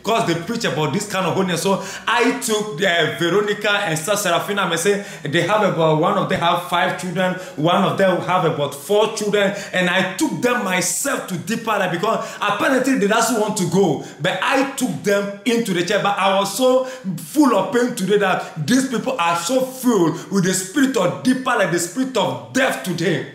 because they preach about this kind of holiness. So I took Veronica and Sister Serafina, and I say they have about, one of them have 5 children, one of them have about 4 children, and I took them myself to Deeper Life because apparently they doesn't want to go, but I took them into the church. But I was so full of pain today that these people are so filled with the spirit of Deeper Life, the spirit of death today.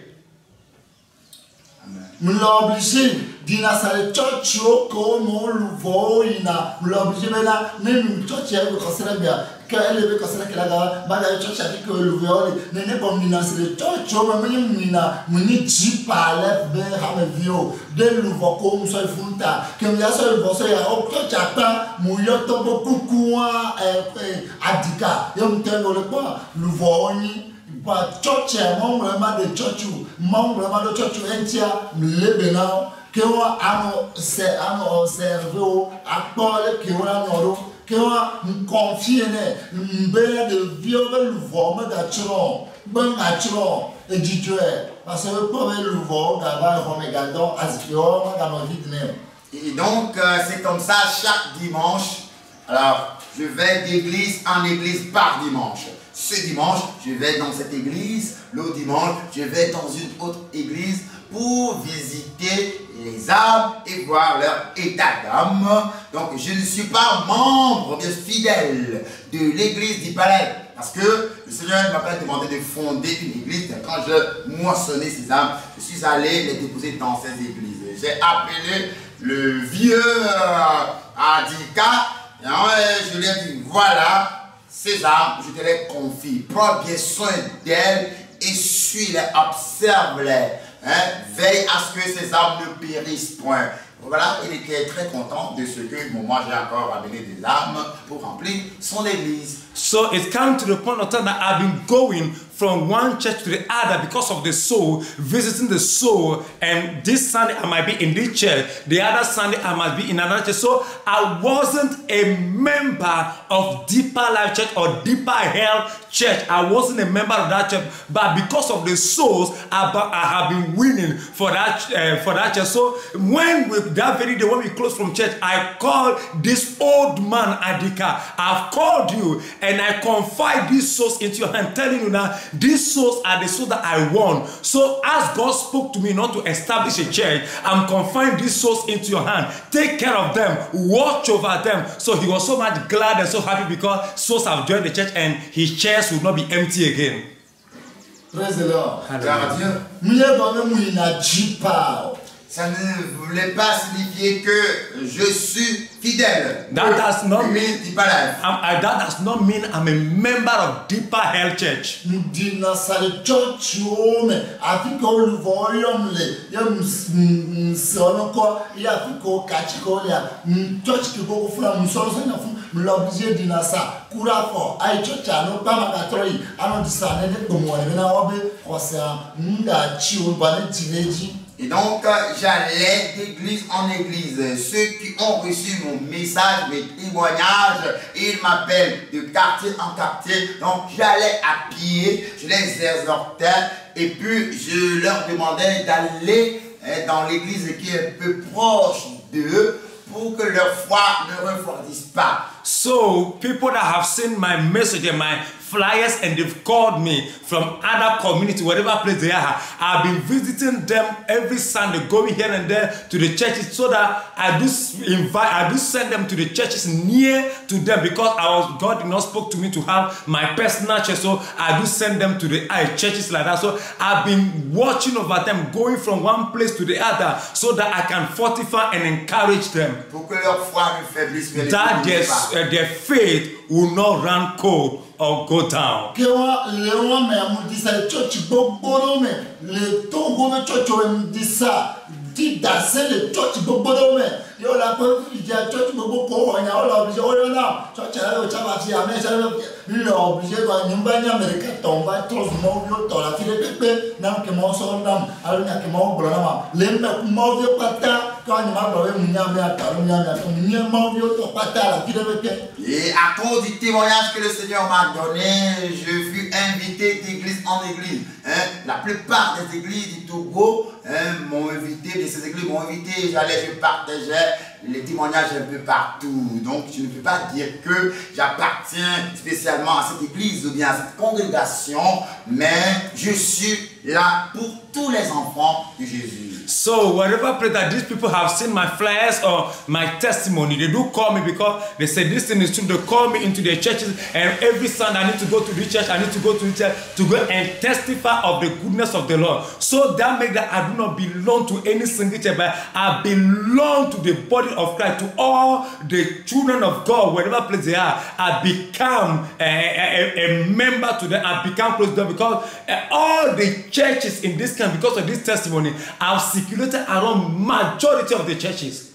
M'l'obligé d'ina sale church comme on le voit ina m'l'obligé maintenant même church est considéré bien qu'elle est considérée que la madame church a dit que le voit n'est pas mina sale church même mina muni ji parle ben hamevio de le voit comme ça funta que il y a ça le voit ça au church a pas mouillot tombe coucou adika yo m'tendo le quoi le voit ni ba church membre de church membre de church entière lebena que on a observé à Paul que on a noro que on confie ne mbele de violer le voile d'atron ben atron et Dieu parce que pour le voile d'avoir remégadon asfior dans nos vies. Et donc c'est comme ça chaque dimanche. Alors je vais d'église en église par dimanche. Ce dimanche, je vais dans cette église. L'autre dimanche, je vais dans une autre église pour visiter les âmes et voir leur état d'âme. Donc, je ne suis pas membre bien fidèle de l'église du palais. Parce que le Seigneur m'a pas demandé de fonder une église. Quand je moissonnais ces âmes, je suis allé les déposer dans ces églises. J'ai appelé le vieux Adika. Et je lui ai dit, voilà. Ces âmes, je te les confie. Prends bien soin d'elles et suis-les, observe-les. Veille à ce que ces âmes ne périssent point. Voilà, il était très content de ce que moi j'ai encore amené des âmes pour remplir son église. So it came to the point of time that I've been going from one church to the other because of the soul, visiting the soul. And this Sunday I might be in this church, the other Sunday I might be in another church. So I wasn't a member of Deeper Life Church or Deeper Hell Church. I wasn't a member of that church, but because of the souls, I have been winning for that church. So when that very day when we closed from church, I called this old man Adika. I've called you and I confide these souls into your hand, telling you now these souls are the souls that I want. So as God spoke to me not to establish a church, I'm confining these souls into your hand. Take care of them, watch over them. So he was so much glad and so happy because souls have joined the church and his chairs will not be empty again. Praise the Lord. Hallelujah. Ça ne voulait pas signifier que je suis fidèle. That does not mean that does not mean I'm a member of Deeper Hell Church. Et donc, j'allais d'église en église. Ceux qui ont reçu mon message, mes témoignages, ils m'appellent de quartier en quartier. Donc, j'allais à pied, je les exhortais et puis je leur demandais d'aller dans l'église qui est un peu proche d'eux pour que leur foi ne refroidisse pas. So, people that have seen my message and my flyers and they've called me from other community, whatever place they are, I've been visiting them every Sunday, going here and there to the churches so that I do send them to the churches near to them because God did not spoke to me to have my personal church, so I do send them to the churches like that. So I've been watching over them, going from one place to the other so that I can fortify and encourage them. Pour que leur foi ne faiblisse pas. That their faith will not run cold or go down. Yo la preuve il y a church bobo ko nya o la obligé o la church la o chava fi ame sa le obligé ba nyumba nya America tomba tous mo yo to la fi pepe na ke mo so ndam alu nya ke mo bro na ma le me mo yo pata ka nya ma bro mu nya me ata nya nya to nya mo yo to pata la fi pepe. Et à cause du témoignage que le Seigneur m'a donné, je fus invité d'église en église. La plupart des églises du Togo m'ont invité, de ces églises m'ont invité, je partageais les témoignages un peu partout. Donc, je ne peux pas dire que j'appartiens spécialement à cette église ou bien à cette congrégation, mais je suis là pour tous les enfants de Jésus. So wherever place that these people have seen my flyers or my testimony, they do call me because they say this thing is true. They call me into their churches, and every Sunday I need to go to the church. I need to go to the church to go and testify of the goodness of the Lord. So that makes that I do not belong to any single church, but I belong to the body of Christ, to all the children of God, wherever place they are. I become a member to them. I become close to them because all the churches in this camp, because of this testimony, I've circulated around majority of the churches.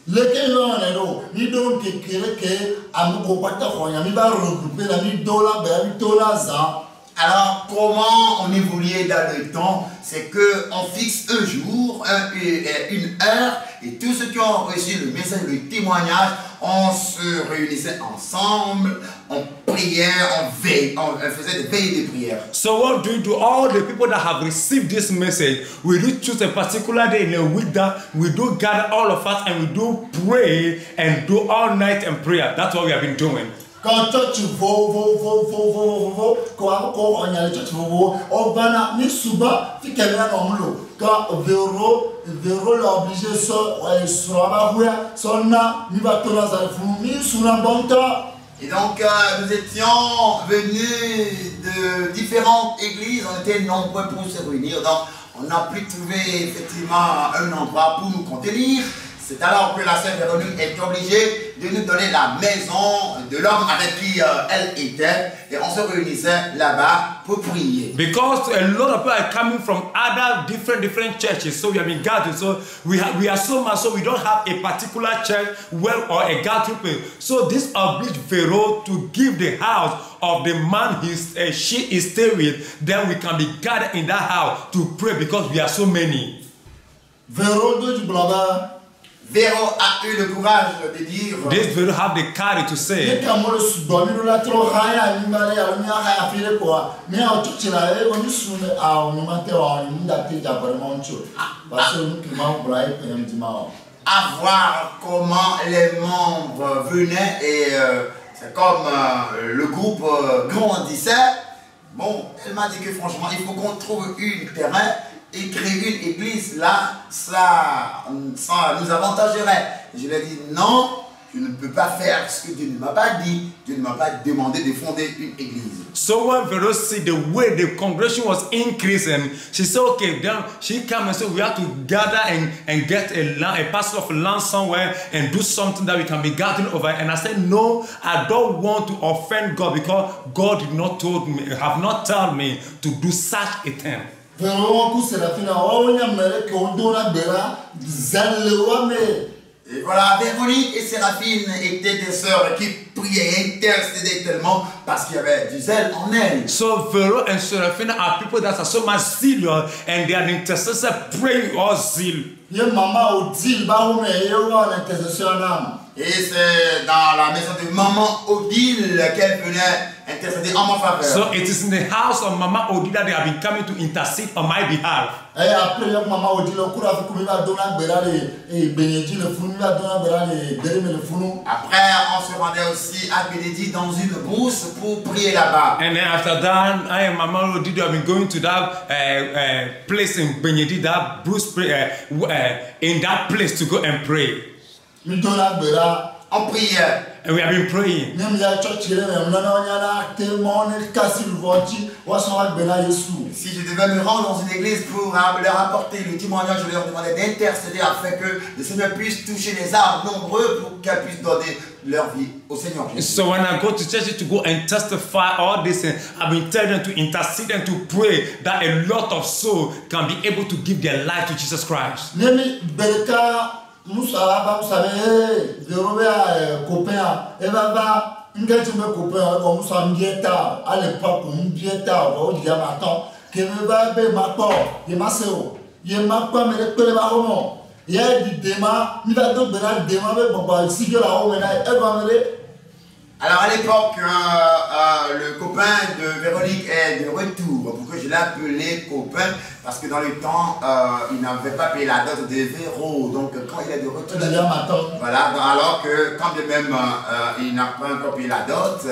Alors, comment on évoluait dans le temps? C'est qu'on fixe un jour, une heure, et tous ceux qui ont reçu le message, le témoignage, on se réunissait ensemble, on priait, on faisait des veilles de prière. So what do you do? All the people that have received this message, we do choose a particular day in a week that we do gather all of us and we do pray and do all night and prayer. That's what we have been doing. Quand tu on y a church on va ni souvent fi quelqu'un nomlo quand Véro l'a obligé ni va tourner ni sur un bon temps. Et donc nous étions venus de différentes églises, on était nombreux pour se réunir, donc on n'a plus trouvé effectivement un endroit pour nous contenir. C'est alors que la sœur Véronique est obligée de nous donner la maison de l'homme avec qui elle était, et on se réunissait là-bas pour prier. Because a lot of people are coming from other different churches, so we have been gathered. So we are so much, so we don't have a particular church or a gathering. So this obliged Vero to give the house of the man she is staying with. Then we can be gathered in that house to pray because we are so many. Vero do blabla. Véro a eu le courage de dire. This Véro have the courage to say. À voir comment les membres venaient et c'est comme le groupe grandissait. Bon, elle m'a dit que franchement, il faut qu'on trouve une terrain et créer une église là, ça nous avantagerait. Et je lui ai dit non, je ne peux pas faire ce que Dieu ne m'a pas dit. Dieu ne m'a pas demandé de fonder une église. So when Vero see the way the congregation was increasing, she said, okay, then she came and said, we have to gather and get a parcel of land somewhere and do something that we can be gathering over. And I said, no, I don't want to offend God because God did not have not told me to do such a thing. Et voilà, Véronique et Séraphine étaient des sœurs qui priaient et intercédaient tellement parce qu'il y avait du zèle en elles. So Vero and Seraphina are people that are so much zealous and they are intercessors praying all zeal. Et c'est dans la maison de Maman Odile qu'elle venait intercéder en ma faveur. So it is in the house of Mama Odile that they have been coming to intercede on my behalf. Après, on se rendait aussi à Bénédicte dans une brousse pour prier là-bas. And then after that, I and Mama Odile have been going to that place in Benedict, that Bruce in that place to go and pray. On priait. And we have been praying. Si je devais me rendre dans une église pour leur apporter le témoignage, je leur demandais d'intercéder afin que le Seigneur puisse toucher les âmes nombreux pour qu'elles puissent donner leur vie au Seigneur Jésus. So when I go to church to go and testify all this, I've been telling them to intercede and to pray that a lot of souls can be able to give their life to Jesus Christ. Moussa, vous savez, copain, et va, copain, Moussa Mbieta, à l'époque, Mbieta, au diamant, que me va be ma port, et ma sœur, et ma pomme, et le baron. Il y a du déma, il va donc de la déma, mais bon, si je la remets, elle va me Alors à l'époque, le copain de Véronique est de retour. Pourquoi je l'ai appelé copain? Parce que dans le temps, il n'avait pas payé la dot de Véro. Donc quand il est de retour, voilà, alors que quand bien même il n'a pas encore payé la dot,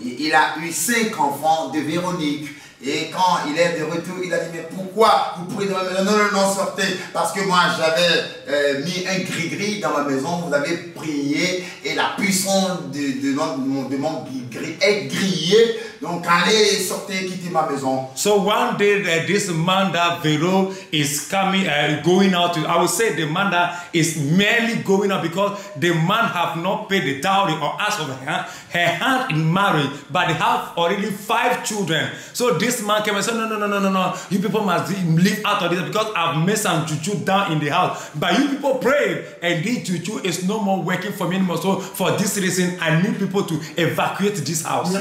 il a eu 5 enfants de Véronique. Et quand il est de retour, il a dit, mais pourquoi vous pouvez non, sortez, parce que moi j'avais mis un gris-gris dans ma maison, vous avez prié et la puissance de mon gris est grillée, donc allez, sortez, quittez ma maison. So one day this man that Vero is coming, going out to, I would say the man that is merely going out because the man have not paid the dowry or asked of her hand in marriage, but they have already 5 children. So this man came and said, no, you people must live out of this because I've made some juju down in the house. But you people prayed and this juju is no more working for me anymore. So for this reason, I need people to evacuate this house.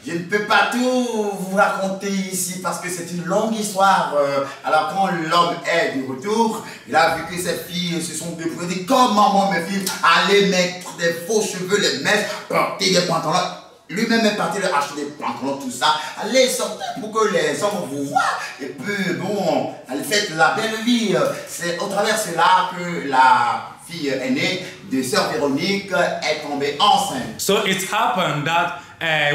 Je ne peux pas tout vous raconter ici parce que c'est une longue histoire. Alors quand l'homme est de retour, il a vu que ses filles se sont déployées. Comme maman, mes filles, allez mettre des faux cheveux, les mèches, porter des pantalons. Lui-même est parti leur acheter des pantalons, tout ça. Allez sortir pour que les hommes vous voient. Et puis bon, elle fait la belle vie. C'est au travers de cela que la fille aînée de sœur Véronique est tombée enceinte. So it happened that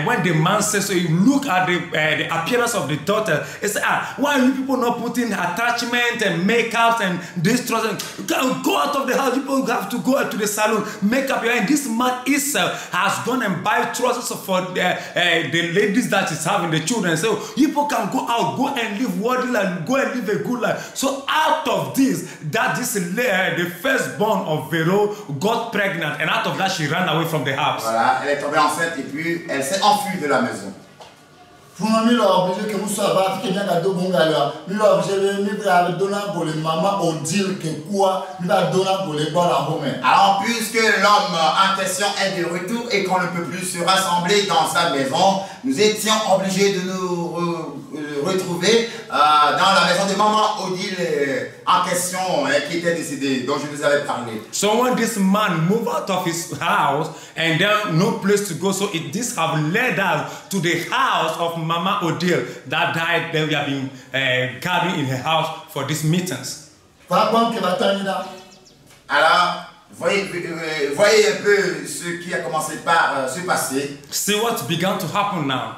when the man says, so you look at the appearance of the daughter, it's why are you people not putting attachment and makeup and this trousers? Go out of the house. You people have to go to the salon, make up your hair. And this man himself has gone and buy trousers for the ladies that is having the children. So you people can go out, go and live worldly life, go and live a good life. So out of this, the firstborn of Vero got pregnant, and out of that she ran away from the house. Voilà, elle est tombée enceinte et puis elle s'est enfuie de la maison. Alors puisque l'homme en question est de retour et qu'on ne peut plus se rassembler dans sa maison, nous étions obligés de nous retrouver dans la maison de maman Odile en question qui était décédée, dont je vous avais parlé. So when this man moved out of his house and there no place to go, so this have led us to the house of Mama Odile that died. Then we have been gathering in her house for these meetings. Alors, voyez un peu ce qui a commencé par se passer. See what began to happen now.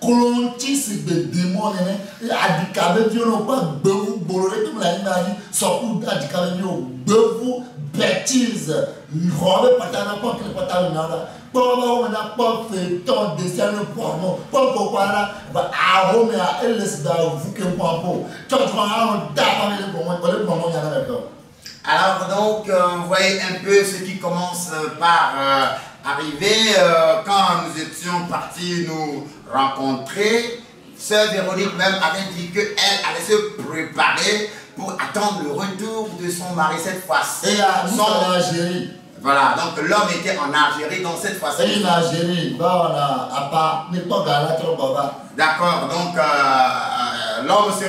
Colontis de démons, adikabe violon pas bevu boloré comme la image, sortout adikabe violon bevu bêtise, robe patana pas que le patana nada, pas on n'a pas fait tant de dessin porno, pas pourquoi là, bah arôme à elle laisse da vous que moi pour, tu vas on tape avec le moment y en a d'accord. Alors donc, vous voyez un peu ce qui commence par arriver quand nous étions partis nous rencontrer. Sœur Véronique même avait dit qu'elle allait se préparer pour attendre le retour de son mari cette fois-ci. Et à en Algérie. Voilà, donc l'homme était en Algérie, donc cette fois-ci. Et en Algérie, bah on a à part, n'est pas galère trop baba. D'accord, donc l'homme se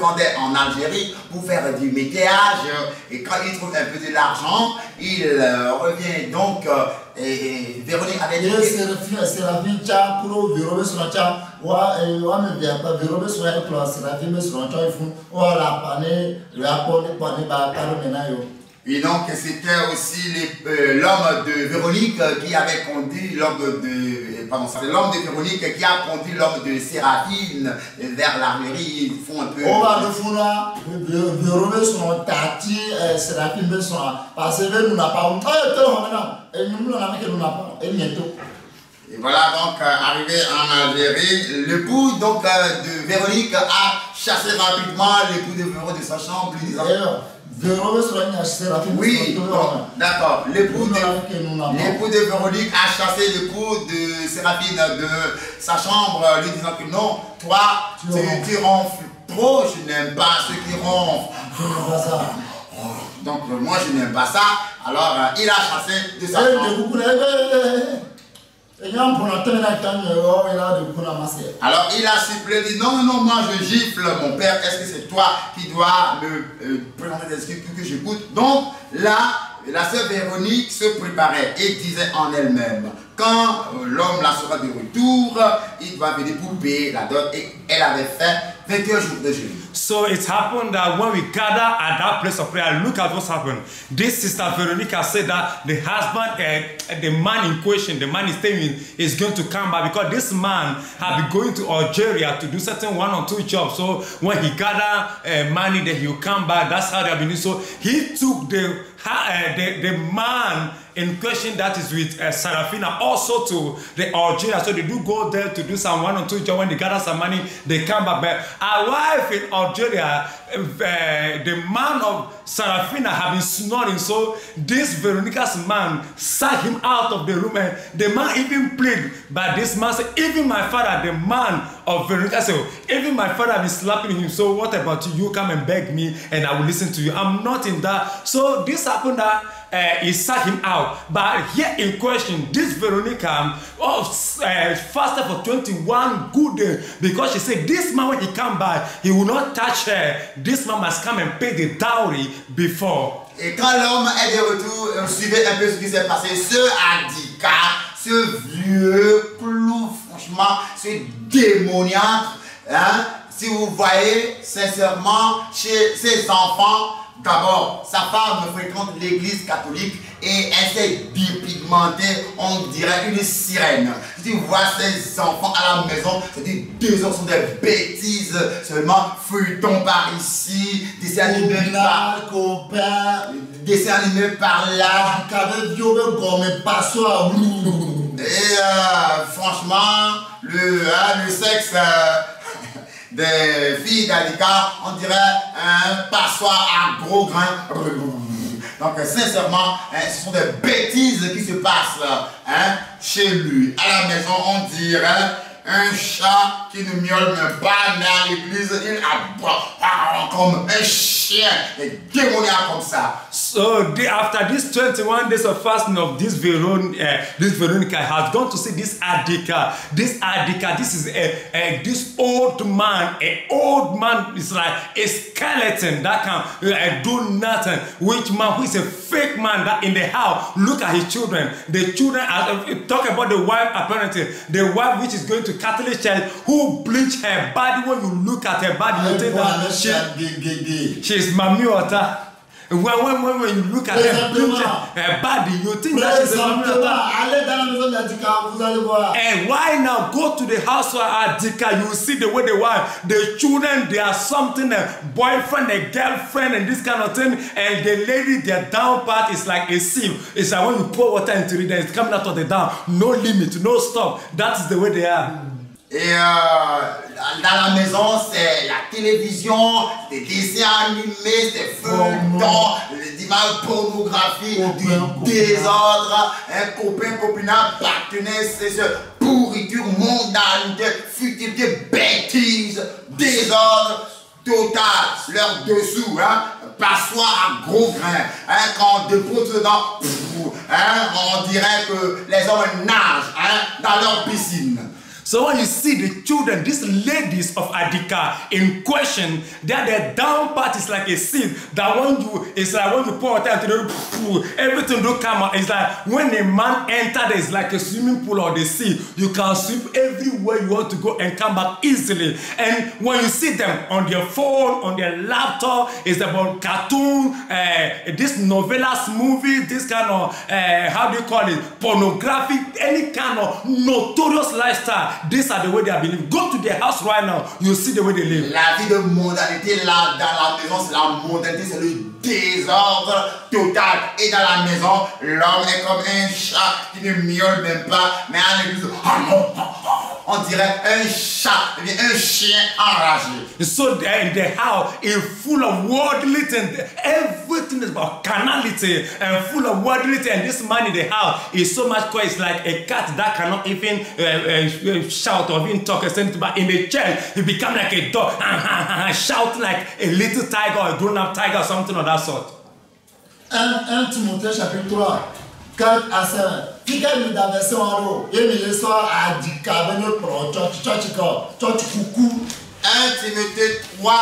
rendait en Algérie pour faire du météage et quand il trouve un peu de l'argent, il revient donc et Véronique avait dit c'est la vie pour Véronique sur la tcha wa me vient pas Véronique sur la classe la vie sur la tcha il faut la pané ba karo menayo. Et donc c'était aussi l'homme de Véronique qui avait conduit l'homme de Véronique qui a conduit l'homme de Séraphine vers l'armerie. Ils font un peu. On va le faire Véronique sur tati Séraphine sur parce que nous n'a pas et nous n'avons que nous n'a pas et bientôt. Et voilà donc arrivé en Algérie, l'époux donc de Véronique a chassé rapidement l'époux de Véro de sa chambre, lui disant... Oui, d'accord. L'époux de Véronique a chassé l'époux de Séraphine de sa chambre, lui disant que non, toi, tu ronfles trop, je n'aime pas ceux qui ronflent. Donc moi, je n'aime pas ça. Alors, il a chassé de sa chambre. Alors il a sifflé, dit non, non, moi je gifle mon père, est-ce que c'est toi qui dois me présenter des excuses que j'écoute? Donc là, la sœur Véronique se préparait et disait en elle-même, quand l'homme là sera de retour, il doit venir pour payer la dot, et elle avait fait 21 jours de jeûne. So it happened that when we gather at that place of prayer, look at what's happened. This sister Veronica said that the husband, the man in question, the man is staying is going to come back because this man had been going to Algeria to do certain 1 or 2 jobs. So when he gather money, then he'll come back. That's how they have been doing. So he took the man in question that is with Sarafina also to the Algeria. So they do go there to do some 1 or 2 jobs. When they gather some money, they come back. But our wife in Algeria, the man of Sarafina have been snoring. So this Veronica's man sat him out of the room, and the man even prayed. But this man said, even my father, the man of Veronica said, even my father have been slapping him. So what about you? You come and beg me and I will listen to you. I'm not in that. So this happened that he sat him out. But here in question, this Veronica fasted for 21 good days because she said this man, when he come back, he will not touch her. This man must come and pay the dowry before. Et quand l'homme est de retour, suivez un peu ce qui s'est passé. Ce Adika, ce vieux clou, franchement, ce démoniaque, hein, si vous voyez sincèrement chez ses enfants, d'abord, sa femme fréquente l'église catholique et elle s'est dépigmentée, on dirait une sirène. Si tu vois ses enfants à la maison, c'est-à-dire 2 ans sont des bêtises, seulement feuilletons par ici, dessins animés par là. Et franchement, le sexe des filles d'Adika, on dirait un passoire à gros grains. Donc sincèrement, ce sont des bêtises qui se passent chez lui. À la maison, on dirait un chat qui ne miaule même pas, mais à l'église, il aboie comme un chien, des démoniaques comme ça. So after this 21 days of fasting of this Veronica has gone to see this Adika. This Adika, this is this old man. An old man is like a skeleton that can do nothing. Which man who is a fake man that in the house, look at his children. The children are talk about the wife apparently. The wife which is going to Catholic church who bleach her body. When you look at her body, you think that she's Mami Ota. When you look at her body, you think that she's a Mami Ota. And why now go to the house of Adika? You will see the way they wife, the children, they are something, a boyfriend, a girlfriend, and this kind of thing. And the lady, their down part is like a sieve. It's like when you pour water into it, then it's coming out of the down. No limit, no stop. That is the way they are. Et dans la maison, c'est la télévision, des dessins animés, des feuilletons, des images pornographie, du désordre, un copain, copinage, partenaire, c'est ce pourriture, mondanité, futilité, bêtise, désordre total, leur dessous, passoire à gros grains, quand on dépose dedans, on dirait que les hommes nagent dans leur piscine. So when you see the children, these ladies of Adika in question, their down part is like a sieve. That it's like when you pour water into the everything do come out. It's like when a man enters, it's like a swimming pool or the sea. You can swim everywhere you want to go and come back easily. And when you see them on their phone, on their laptop, it's about cartoon, this novellas movie, this kind of how do you call it, pornography, any kind of notorious lifestyle. These are the way they are living. Go to their house right now, you see the way they live. La vie de mondanité là dans la maison, c'est la mondanité, c'est le désordre total. Et dans la maison, l'homme est comme un chat qui ne miaule même pas, mais à l'église, on dirait un chat, eh bien un chien enragé. So the house is full of worldly things. Everything is about carnality and full of worldly, and this man in the house is so much quiet. It's like a cat that cannot even shout or even talk or something. But in the church, he become like a dog, shouting like a little tiger or a grown-up tiger or something of that sort. 1 Timothée chapitre 3, 4 à 5. Qui gagne la version en haut? Et il soit à Dicabene pro, church coucou. 1 Timothée 3,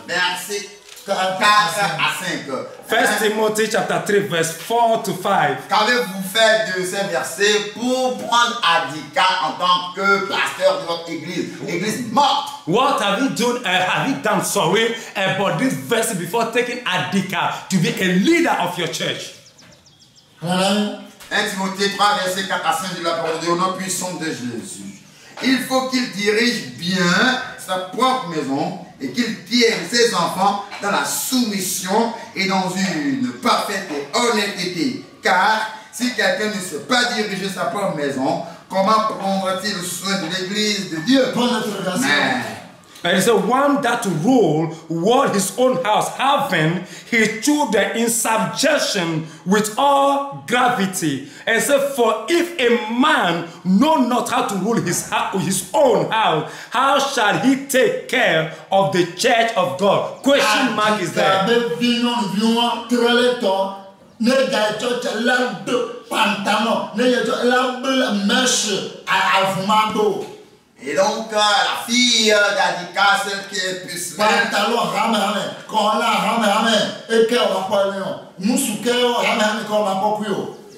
verset 4 à 5. 1 Timothy chapter 3, verse 4 to 5. Qu'avez-vous fait de ces versets pour prendre Adika en tant que pasteur de votre église? Église morte. What have you done, sorry, about this verse before taking Adika to be a leader of your church? 1 Timothée 3, verset 4 à 5 de la parole de Dieu, au nom puissant de Jésus. Il faut qu'il dirige bien sa propre maison et qu'il tienne ses enfants dans la soumission et dans une parfaite honnêteté. Car si quelqu'un ne sait pas diriger sa propre maison, comment prendra-t-il soin de l'église de Dieu? And it's the one that rule what his own house, having his children in subjection with all gravity. And so, for if a man know not how to rule his own house, how shall he take care of the church of God? Question mark is there. Et donc, la fille d'Adika, celle qui est plus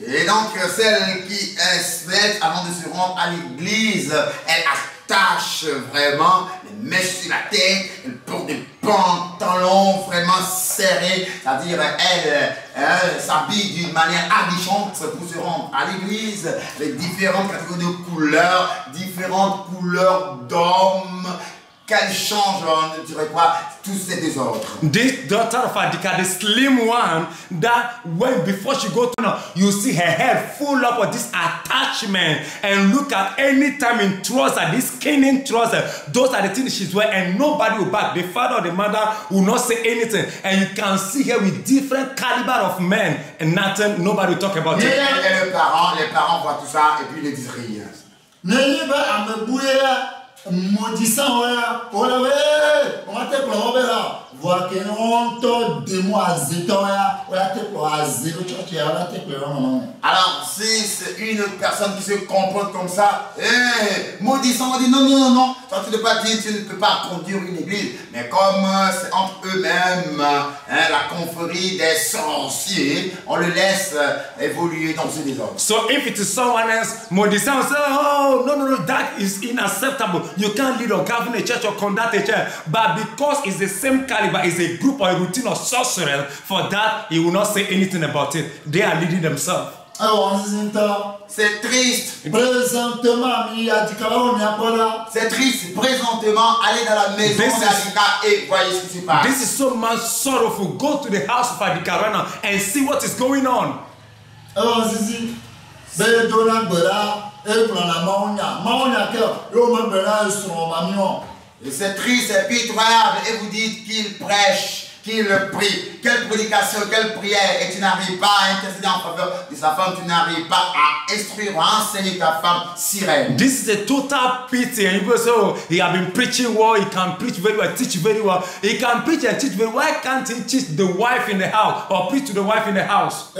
et donc, celle qui est smette avant de se rendre à l'église, elle attache vraiment les mèches sur la tête, elle porte des pantalons vraiment serrés, c'est-à-dire elle s'habille d'une manière aguichante pour se rendre à l'église, avec différentes catégories de couleurs, différentes couleurs d'hommes. Qu'elle change, on dirait quoi, tous ces désordres. This daughter of Adika, the slim one, that when before she go to now, you see her head full up of this attachment, and look at any time in trouser, this skinning trouser, those are the things she's wearing, and nobody will back. The father or the mother will not say anything, and you can see her with different caliber of men, and nothing, nobody will talk about it. Et les parents voient tout ça et puis ils ne disent rien. Maudissant, on va te prendre. Voir que on te démoisé, on va te alors, si c'est une personne qui se comporte comme ça, maudissant, on dit non, non, non, non, toi tu ne peux pas dire, tu ne peux pas conduire une église. Mais comme c'est entre eux-mêmes, la confrérie des sorciers, on le laisse évoluer dans ce désordre. So if it is someone else, maudissant, say, oh, no, no, no, that is unacceptable. You can't lead or govern a church or conduct a church. But because it's the same caliber, is a group or a routine of sorcery, for that he will not say anything about it. They are leading themselves. C'est triste. Présentement, c'est triste. Présentement, allez dans la maison d'Adika et voyez ce qui se passe. This is so much sorrowful. Go to the house of Adika right now and see what is going on. Et c'est triste et pitoyable, et vous dites qu'il prêche, qu'il prie. Quelle prédication, quelle prière, et tu n'arrives pas à intercéder en faveur de sa femme, tu n'arrives pas à instruire, à enseigner ta femme sirène. This is a total pity. And you go, so he has been preaching well, he can preach very well, teach very well. He can preach and teach very well. Why can't he teach the wife in the house or preach to the wife in the house?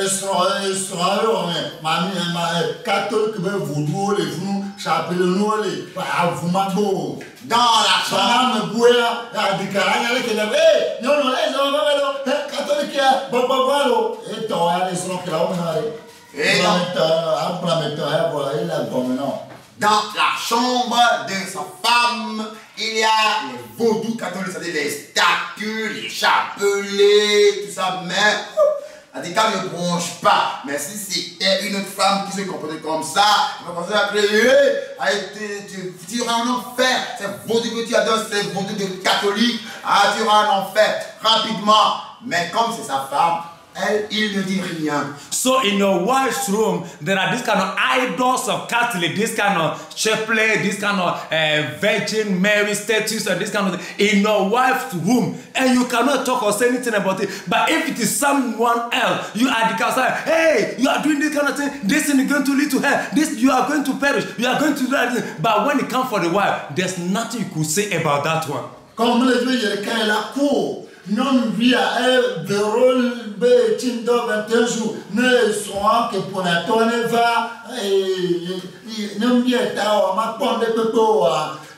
Dans la chambre. Et dans la chambre de sa femme, il y a les vaudous catholiques, c'est-à-dire les statues, les chapelets, tout ça, mais Adika ne bronche pas. Mais si c'était une femme qui se comportait comme ça, elle va commencer à crier, tu auras un enfer. C'est vaudou que tu adores, c'est vaudou de catholique, tu auras un enfer rapidement. Mais comme c'est sa femme, il ne dit rien. So in your wife's room, there are this kind of idols of Catholic, this kind of chaplet, this kind of Virgin Mary statues, and this kind of thing in your wife's room, and you cannot talk or say anything about it. But if it is someone else, you are the counsellor. Hey, you are doing this kind of thing. This thing is going to lead to hell. This you are going to perish. You are going to do that. But when it comes for the wife, there's nothing you could say about that one. Comme le Dieu il est la cour, non via de rôle be tindo 21 jours, ne soit que pour la tonne va et non via ta o ma ponde pepo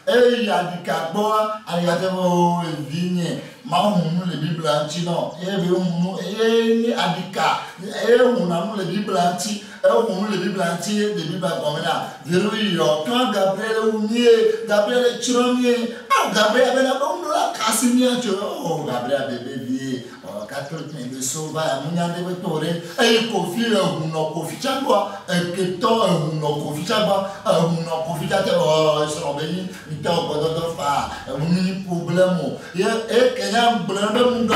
et ya di kabo ali ate mo vigne ma mu le Bible anti non e be mu e adika e mu na mu le Bible anti le Bible anti de Bible komena vero yo quand Gabriel unye Gabriel chironie Gabriel bena bondo la kasimia cho Gabriel bebe vie catholique de sauva munya de betore e kofi no kofi changwa e keto no kofi changwa no kofi tate so beni ita obodo fa muni problème e kenya blende mundo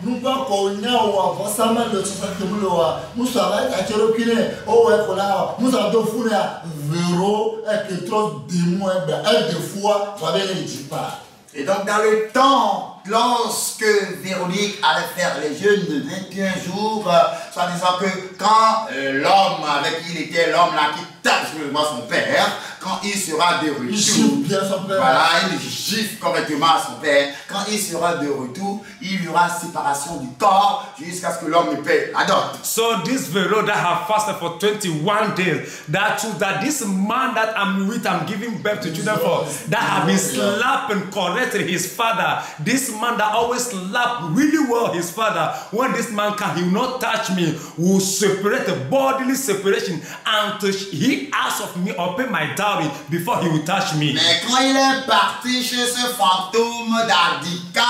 nuba ko nya wa fosama le so que muloa musa ba ka chero kine o e kola musa do funa vero e que trop démon e de fois va bien les pas. Et donc dans le temps, lorsque Véronique allait faire les jeûnes de 21 jours, soit disant que quand l'homme avec qui il était, l'homme là qui tape sur son père, quand il sera de retour, il gifle bien son père. Voilà, il gifle correctement à son père. Quand il sera de retour, il y aura séparation du corps jusqu'à ce que l'homme ne paie la dot. So this Vero that have fasted for 21 days, that this man that I'm with, I'm giving birth to children for, that have been slapping correctly his father. This man that always slap really well his father. When this man can, he will not touch me, will separate the bodily separation until he asks of me or pay my dowry before he will touch me. Mais quand il est parti chez ce fantôme d'Adika,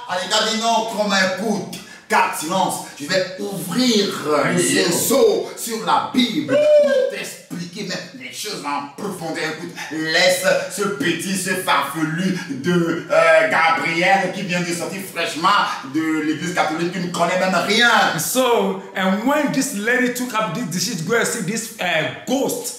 Adika dit non, comme écoute, garde silence, je vais ouvrir les seaux sur la Bible pour t'expliquer même les choses en profondeur. Écoute, laisse ce petit, ce farfelu de Gabriel qui vient de sortir fraîchement de l'église catholique qui ne connaît même rien. So, and when this lady took up this decision to go and see this ghost,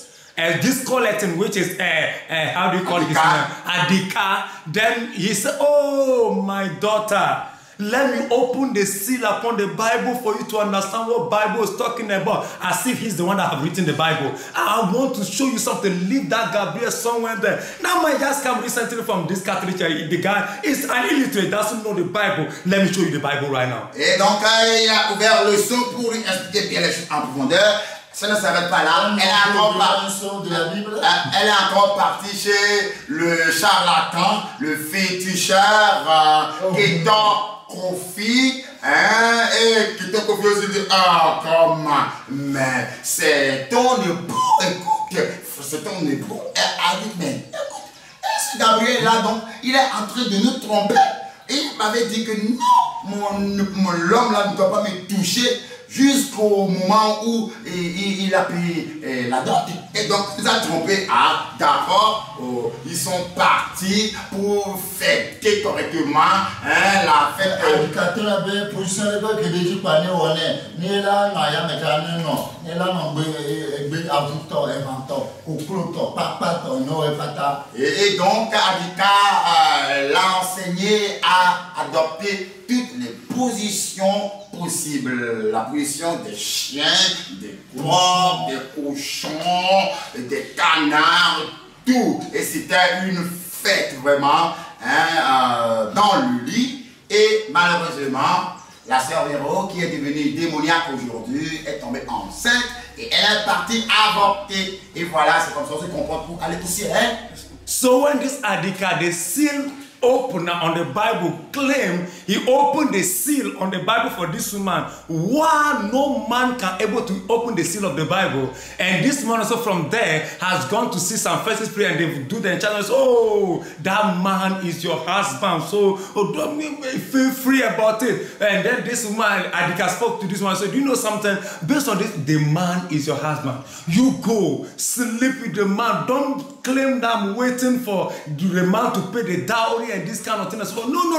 this collecting, which is how do you call it? Adika. Then he said, "Oh, my daughter, let me open the seal upon the Bible for you to understand what Bible is talking about." As if he's the one that have written the Bible. I want to show you something. Leave that Gabriel somewhere there. Now, my just come recently from this Catholic church. The guy is an illiterate, doesn't know the Bible. Let me show you the Bible right now. Et donc, il a ouvert le seau pour lui expliquer bien les choses en profondeur. Ça ne s'arrête pas là. Elle est encore partie chez le charlatan, le féticheur, Kéton Kofi, et Kéton Kofi aussi dit, ah, comment, mais c'est ton époux, écoute, c'est ton époux. Elle a dit, mais écoute, ce Gabriel là, donc, il est en train de nous tromper. Et il m'avait dit que non, l'homme là ne doit pas me toucher. Jusqu'au moment où il a pris la dot. Et donc, il a trompé. Ah, d'accord. Oh, ils sont partis pour fêter correctement la fête. Et donc, Adika l'a enseigné à adopter toutes les positions possibles. La position des chiens, des porcs, des cochons, des canards, tout. Et c'était une fête vraiment dans le lit. Et malheureusement, la sœur Véro, qui est devenue démoniaque aujourd'hui, est tombée enceinte et elle est partie avorter. Et voilà, c'est comme ça qu'on se comporte pour aller au ciel. So when this Adika, the seal opener on the Bible claim he opened the seal on the Bible for this woman, why no man can able to open the seal of the Bible. And this man also from there has gone to see some first prayer and they do the enchantment. Oh, that man is your husband, so don't feel free about it. And then this woman, Adika, spoke to this one and said, do you know something? Based on this, the man is your husband. You go sleep with the man. Don't claim that I'm waiting for the man to pay the dowry and this kind of thing. So no.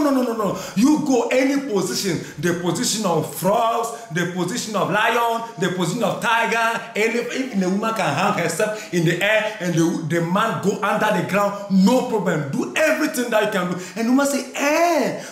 You go any position, the position of frogs, the position of lion, the position of tiger. If the woman can hang herself in the air and the man go under the ground, no problem. Do everything that you can do. And the woman say,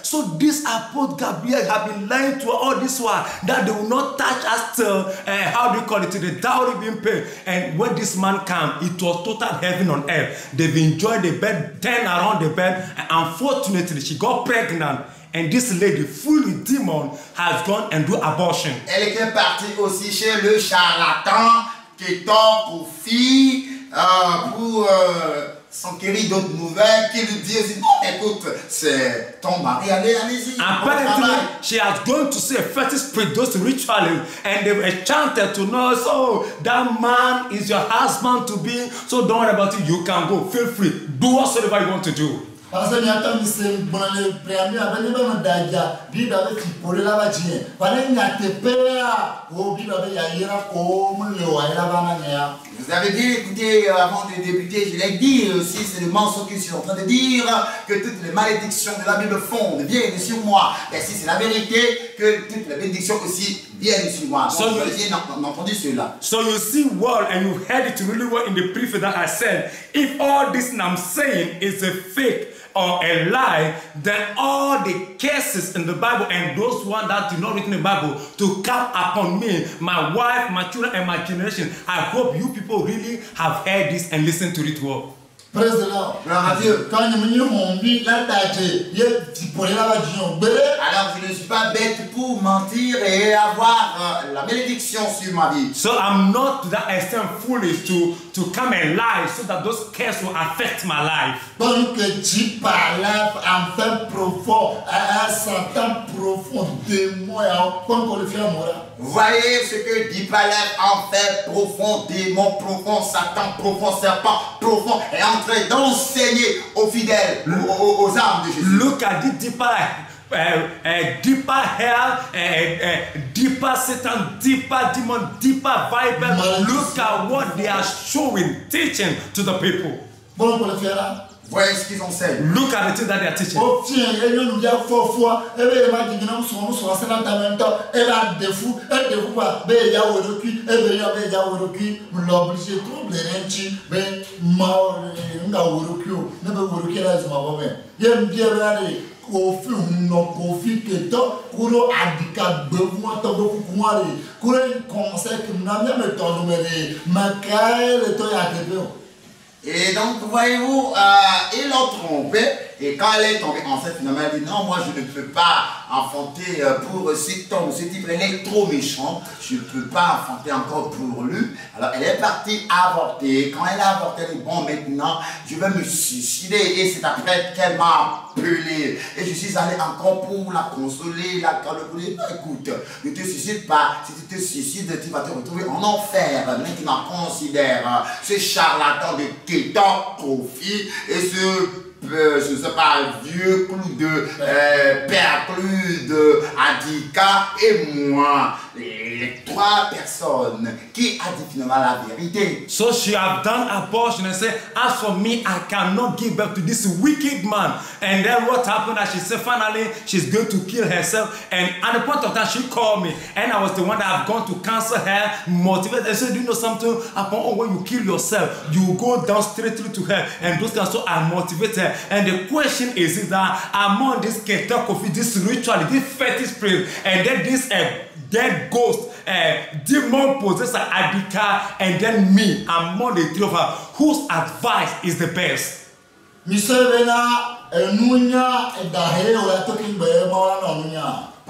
so this Apostle Gabriel have been lying to all this while that they will not touch us till how do you call it, till the dowry being paid. And when this man came, it was total heaven on earth. They've enjoyed the bed, turned around the bed, and unfortunately she got pregnant. And this lady, full of demon, has gone and do abortion. Elle était partie aussi chez le charlatan qui tombe pour fille, pour s'enquérir d'autres nouvelles, qui lui dit aussi, non, écoute, c'est ton mari, allez-y. Apparently, she has gone to see a fetish spirit, those rituals, and they were chanted to know, so that man is your husband to be, so don't worry about it, you can go, feel free, do whatsoever you want to do. Parce que nous avons mis le premier avec les mêmes daja, Bible avec qui pour la bâtie. Parce que nous avons Bible avec Yaïra comme le Waïla Banania. Vous avez dit, écoutez, avant de débuter, je l'ai dit aussi, c'est le mensonge que je suis en train de dire, que toutes les malédictions de la Bible fondent viennent sur moi. Et si c'est la vérité, que toutes les bénédictions aussi viennent sur moi. Donc, j'ai entendu cela. So you see well, and you heard it really well in the preview that I said, if all this I'm saying is a fake or a lie, then all the cases in the Bible and those ones that do not written in the Bible to come upon me, my wife, my children, and my generation. I hope you people really have heard this and listened to it well. Praise the Lord. Quand nous avons mis la daje, alors je ne suis pas bête pour mentir et avoir la bénédiction sur ma vie. So I'm not to that extent foolish to come and lie so that those cares will affect my life. Donc tu parles en fait profond, un Satan profond démon, comme le fait Mora. Vous voyez ce que dit Palais en fait profond, démon profond, Satan profond, serpent profond, est en train d'enseigner aux fidèles, aux âmes de Jésus. Look at the deeper hell, deeper Satan, deeper demon, deeper Bible. Look at what they are showing, teaching to the people. Bon, pour le faire. Voyez ce qu'ils enseignent. Look at the things that they are teaching. Oh, tiens, et nous disons fois, et bien, il dit que nous sommes sur un temps, et là, des fous, et des fous, ben, il y a au recul, et bien, il y a au recul, l'obligé, tout, les rentiers, ben, mort, il y a au recul, ne peut au recul, là, je m'en vais. Il y a une bière, kofi no kofi keto kuro adika bevuan to beaucoup kumari kuro conseil que nous n'avons jamais entendu mais makai to ya tebe. Et donc, voyez-vous, ils l'ont trompé. Et quand elle est tombée enceinte, finalement, elle dit non, moi je ne peux pas enfanter pour cet homme, ce type, elle est trop méchant, je ne peux pas enfanter encore pour lui. Alors elle est partie avorter. Quand elle a avorté, elle dit bon, maintenant je vais me suicider. Et c'est après qu'elle m'a appelé. Et je suis allé encore pour la consoler, la calculer. Écoute, ne te suicide pas. Si tu te suicides, tu vas te retrouver en enfer. Maintenant, considère ce charlatan de Kétan, Kofi et je ne sais pas, vieux clou de Père Clude, Adika et moi, les trois personnes qui a dit finalement la vérité. So she have done abortion and said, as for me, I cannot give birth to this wicked man. And then what happened that she said finally she's going to kill herself. And at the point of time she called me and I was the one that have gone to counsel her, motivate her. I said, do you know something? Upon when you kill yourself, you go down straightly to her and those things. So I motivate her. And the question is that among this Ketakofi, this ritual, this fetish prayer, and then this dead ghost, demon possessor Adika, and then me, among the three of her, whose advice is the best?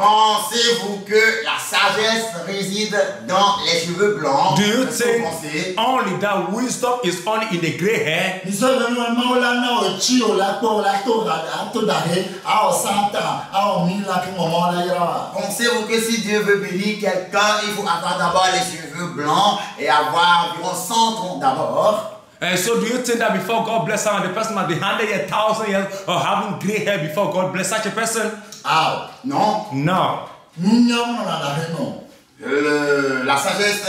Pensez-vous que la sagesse réside dans les cheveux blancs? Do you think only that wisdom is only in the gray hair? Pensez-vous que si Dieu veut bénir quelqu'un, il faut avoir d'abord les cheveux blancs et avoir environ 100 ans d'abord? And so do you think that before God bless someone, the person might be 100 years, 1,000 years, or having gray hair before God bless such a person? Non. No. La sagesse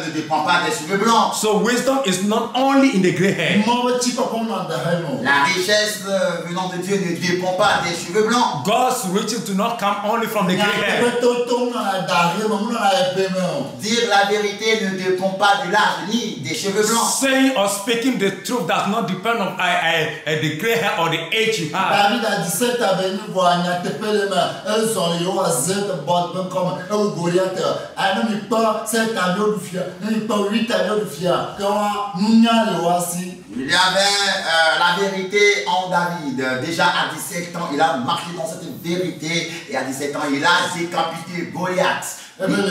ne dépend pas des cheveux blancs. So wisdom is not only in the gray hair. La richesse venant de Dieu ne dépend pas des cheveux blancs. God's riches do not come only from the gray hair. Dire la vérité ne dépend pas de l'âge ni des cheveux blancs. Saying or speaking the truth does not depend on the gray hair or the age you have. David a 17 à venir voir elles sont les hauts à Z, comme un Goliath. Il n'y a pas 7 avions de fier, il n'y a pas 8 avions de fier. Il y avait la vérité en David. Déjà à 17 ans, il a marché dans cette vérité. Et à 17 ans, il a décapité Goliath. Et il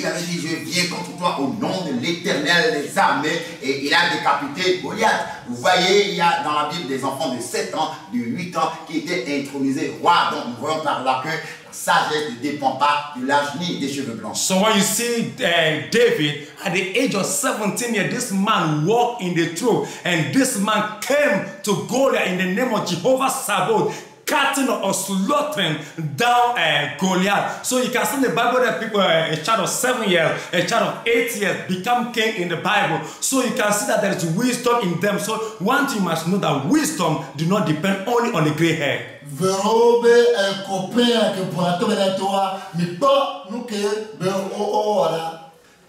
avait dit, je viens contre toi au nom de l'Éternel des armées. Et il a décapité Goliath. Vous voyez, il y a dans la Bible des enfants de 7 ans, de 8 ans qui étaient intronisés rois. Donc nous voyons par là que la sagesse ne dépend pas de l'âge ni des cheveux blancs. So when you see David, at the age of 17 years, this man walked in the truth. And this man came to Goliath in the name of Jehovah Sabaoth, cutting or slaughtering down Goliath. So you can see in the Bible that people, a child of 7 years, a child of 8 years become king in the Bible. So you can see that there is wisdom in them. So one thing you must know, that wisdom do not depend only on the gray hair.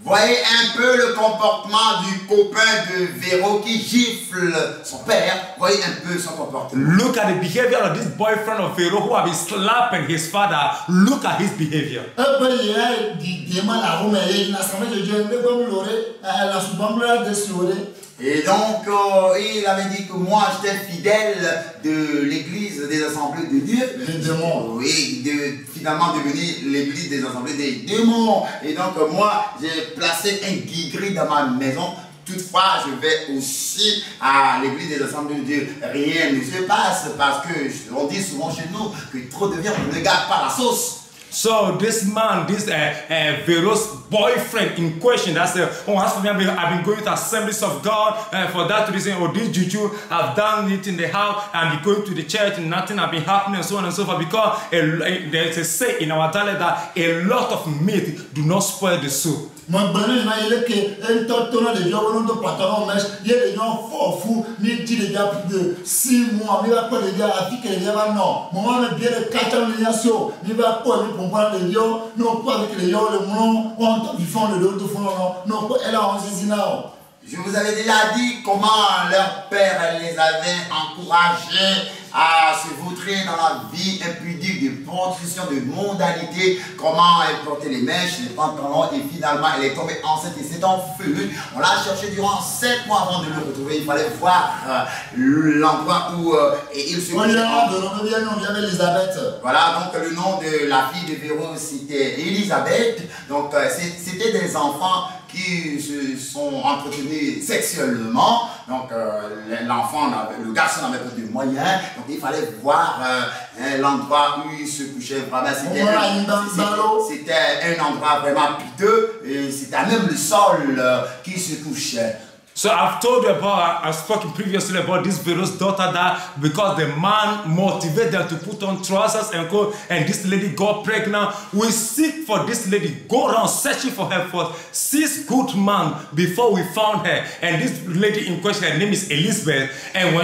Voyez un peu le comportement du copain de Véro qui gifle son père. Voyez un peu son comportement. Look at the behavior of this boyfriend of Pharaoh who have been slapping his father. Look at his behavior. Et donc, il avait dit que moi, j'étais fidèle de l'église des assemblées de Dieu. Les démons. Oui, finalement devenu l'église des assemblées des démons. Et donc, moi, j'ai placé un guigri dans ma maison. Toutefois, je vais aussi à l'église des assemblées de Dieu. Rien ne se passe parce que, on dit souvent chez nous, que trop de viande ne garde pas la sauce. So this man, this Pharaoh's boyfriend in question, that's as for me, I've been going to Assemblies of God for that reason, or this juju, I've done it in the house, and be going to the church, and nothing has been happening, and so on and so forth, because there's a say in our dialect that a lot of meat do not spoil the soup. Je vous avais déjà dit comment leur père les avait encouragés à se vautrer dans la vie impudique de prostitution, de mondanité, comment elle portait les mèches, les pantalons, et finalement elle est tombée enceinte et s'est enfuie. On l'a cherché durant 7 mois avant de le retrouver. Il fallait voir l'endroit où il se couchait. Voilà, donc le nom de la fille de Véro, c'était Elisabeth. Donc c'était des enfants qui se sont entretenus sexuellement. Donc l'enfant, le garçon n'avait pas de moyens. Donc il fallait voir l'endroit où il se couchait. C'était un endroit vraiment piteux. Et c'était même le sol qui se couchait. So I've told you about, I've spoken previously about this Pharaoh's daughter that because the man motivated them to put on trousers and go, and this lady got pregnant. We seek for this lady, go around searching for her for 6 good months before we found her. And this lady in question, her name is Elizabeth. And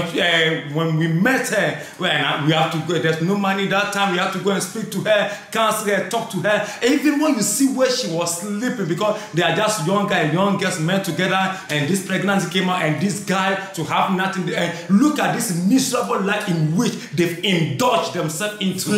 when we met her, we have to go, there's no money that time, we have to go and speak to her, counsel her, talk to her. And even when you see where she was sleeping, because they are just young guys, young girls met together, and this pregnancy came out, and this guy to have nothing. And look at this miserable life in which they've indulged themselves into.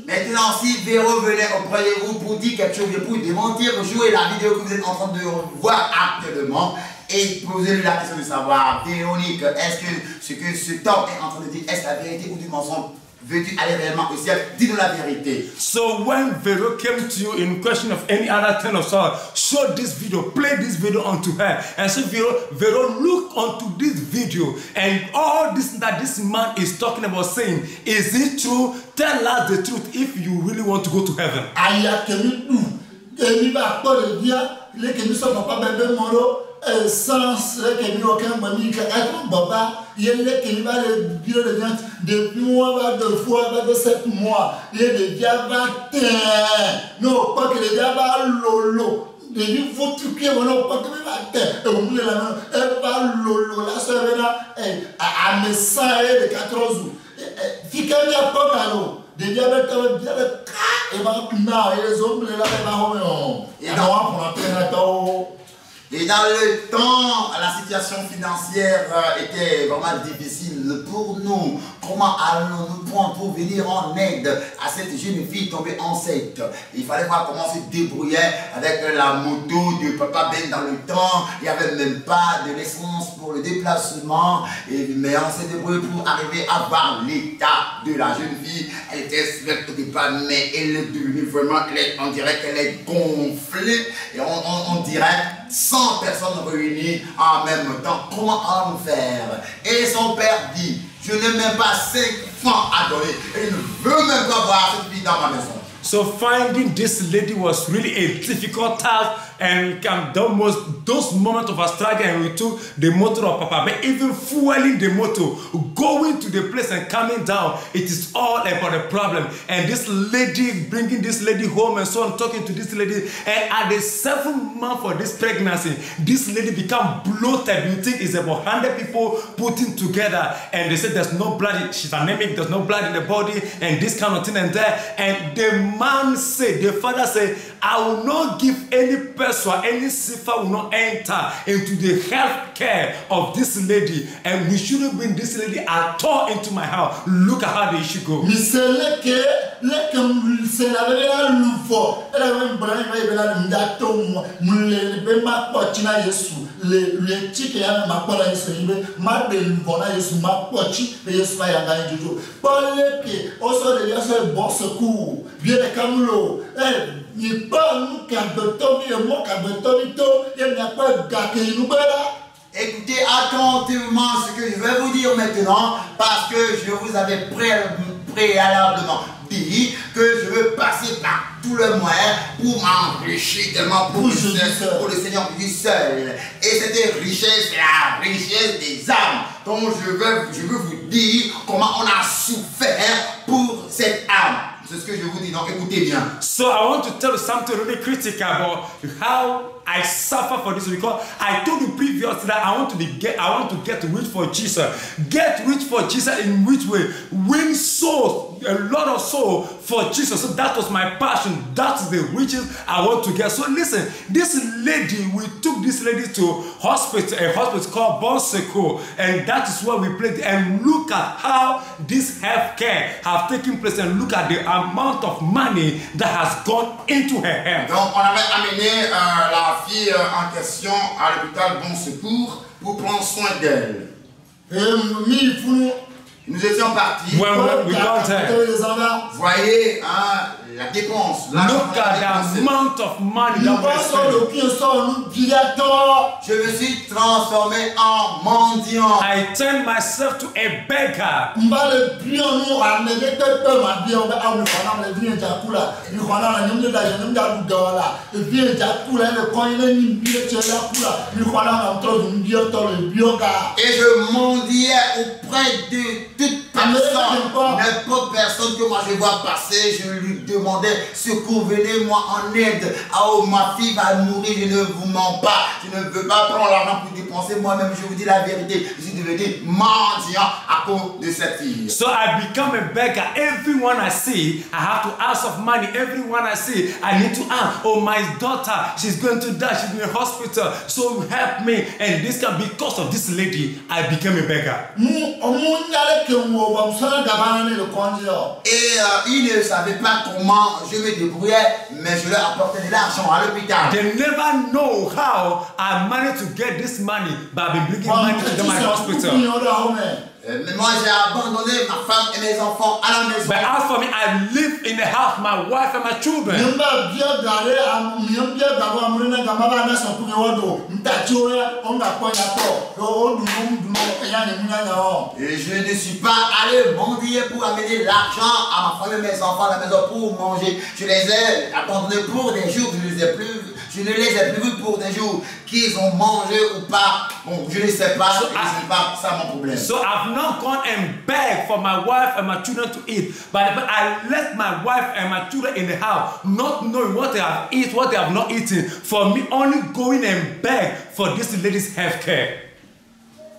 Maintenant, si Véro venait auprès de vous pour dire quelque chose de vous démentir, jouer la vidéo que vous êtes en train de voir actuellement et poser la question de savoir, Véronique, est-ce que ce que cet homme est en train de dire, est-ce la vérité ou du mensonge? Veux-tu aller réellement au ciel? Dis-nous la vérité. So when Vero came to you in question of any other thing of sort, show this video, play this video onto her. And so Vero look onto this video, and all this that this man is talking about saying, is it true? Tell us the truth if you really want to go to heaven. les qui ne sont pas bébé moro, sans les qui n'ont aucun mani, qui ont baba, il y a les qui va le bureau de vente depuis mois, 2 fois, 7 mois, il y a des diabates, non, pas que les diabates lolo. Les faut tout qui vont pas que la terre, et vous voulez la main, elle va lolo, la soeur à mes 100 et de 14 jours. Fika n'y a pas d'allo. Des diabètes, et les hommes, les là, et dans le temps, la situation financière était vraiment difficile pour nous. Comment allons-nous prendre pour venir en aide à cette jeune fille tombée enceinte? Il fallait voir comment se débrouiller avec la moto de Papa Ben dans le temps. Il n'y avait même pas de l'essence pour le déplacement. Mais on s'est débrouillé pour arriver à voir l'état de la jeune fille. Elle était svelte au départ, mais elle est devenue vraiment, on dirait qu'elle est gonflée. Et on dirait 100 personnes réunies en même temps. Comment allons-nous faire? Et son père dit, je n'ai même pas 5 francs à donner. Et il ne veut même pas voir cette fille dans ma maison. So finding this lady was really a difficult task, and those moments of a struggle, and we took the motor of Papa, but even fueling the motor, going to the place and coming down, it is all about a problem. And this lady, bringing this lady home and so on, talking to this lady, and at the 7th month of this pregnancy, this lady become bloated. You think it's about 100 people putting together, and they said there's no blood, she's anemic, there's no blood in the body, and this kind of thing and that. And the man said, the father said, I will not give any person, any sifa will not enter into the health care of this lady, and we shouldn't bring this lady at all into my house. Look at how the issue goes. Écoutez attentivement ce que je vais vous dire maintenant, parce que je vous avais préalablement dit que je veux passer par tous les moyens pour m'enrichir tellement pour le Seigneur du seul. Et cette richesse, c'est la richesse des âmes. Donc je veux vous dire comment on a souffert pour cette âme. C'est ce que je vous dis, donc écoutez bien. So I want to tell you something really critical about how I suffer for this, because I told you previously that I want to get rich for Jesus. Get rich for Jesus in which way? Win souls, a lot of souls for Jesus. So that was my passion. That's the riches I want to get. So listen, this lady, we took this lady to a hospital called Bon Secours, and that is where we played. And look at how this health care have taken place, and look at the amount of money that has gone into her health. Donc on avait amené la fille en question à l'hôpital Bon Secours pour prendre soin d'elle. Nous étions partis. When we got there, voyez la dépense. Look at the amount of money that we spent. Je me suis transformé en mendiant. I turned myself to a beggar. Et je mendiais auprès de toute personne, n'importe personne que moi je vois passer, je lui demandais secours, venez-moi en aide. Oh, ma fille va mourir, je ne vous mens pas, je ne veux pas prendre l'argent pour dépenser moi-même, je vous dis la vérité, je suis devenu mendiant à cause de cette fille. So I become a beggar. Everyone I see, I have to ask of money. Everyone I see, I need to ask. Oh, my daughter, she's going to die, she's in the hospital, so help me. And this can, because of this lady, I became a beggar. Et ils ne savaient pas comment je me débrouillais, mais je leur apportais de l'argent à l'hôpital. They never know how I managed to get this money, but I've been bringing money to my hospital. Mais moi j'ai abandonné ma femme et mes enfants à la maison. But as for me, I live in the house, my wife and my children. Et je ne suis pas allé mendier pour amener l'argent à ma femme et mes enfants à la maison pour manger. Je les ai abandonnés pour des jours, je je ne les ai plus vus pour des jours. Qu'ils ont mangé ou pas, bon, je ne sais pas, So et ce n'est pas ça mon problème. So I've not gone and begged for my wife and my children to eat, but I left my wife and my children in the house, not knowing what they have eaten, what they have not eaten, for me only going and beg for this lady's health care.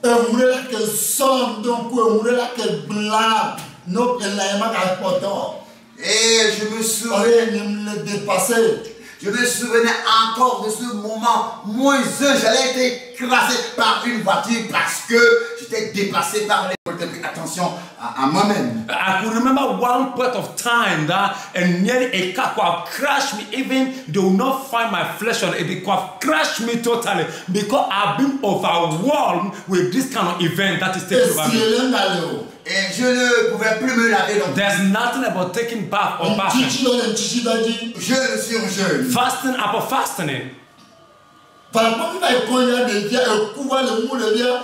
Et vous voulez que somme, donc vous voulez que blague, nos éléments importants. Et je me souviens. Le dépasser. Je me souvenais encore de ce moment. Moi, j'allais être écrasé par une voiture parce que j'étais dépassé par les. Attention à moi-même. I could remember one point of time that and nearly a car could have crashed me. Even they will not find my flesh on it. They could have crashed me totally because I've been overwhelmed with this kind of event that is taking over me. Et je ne pouvais plus me laver. Donc There's nothing about taking bath or bathing. jeûne sur jeûne. Fasting upon fasting. Par contre, il va y avoir des vies, couvrir le mou, le bien,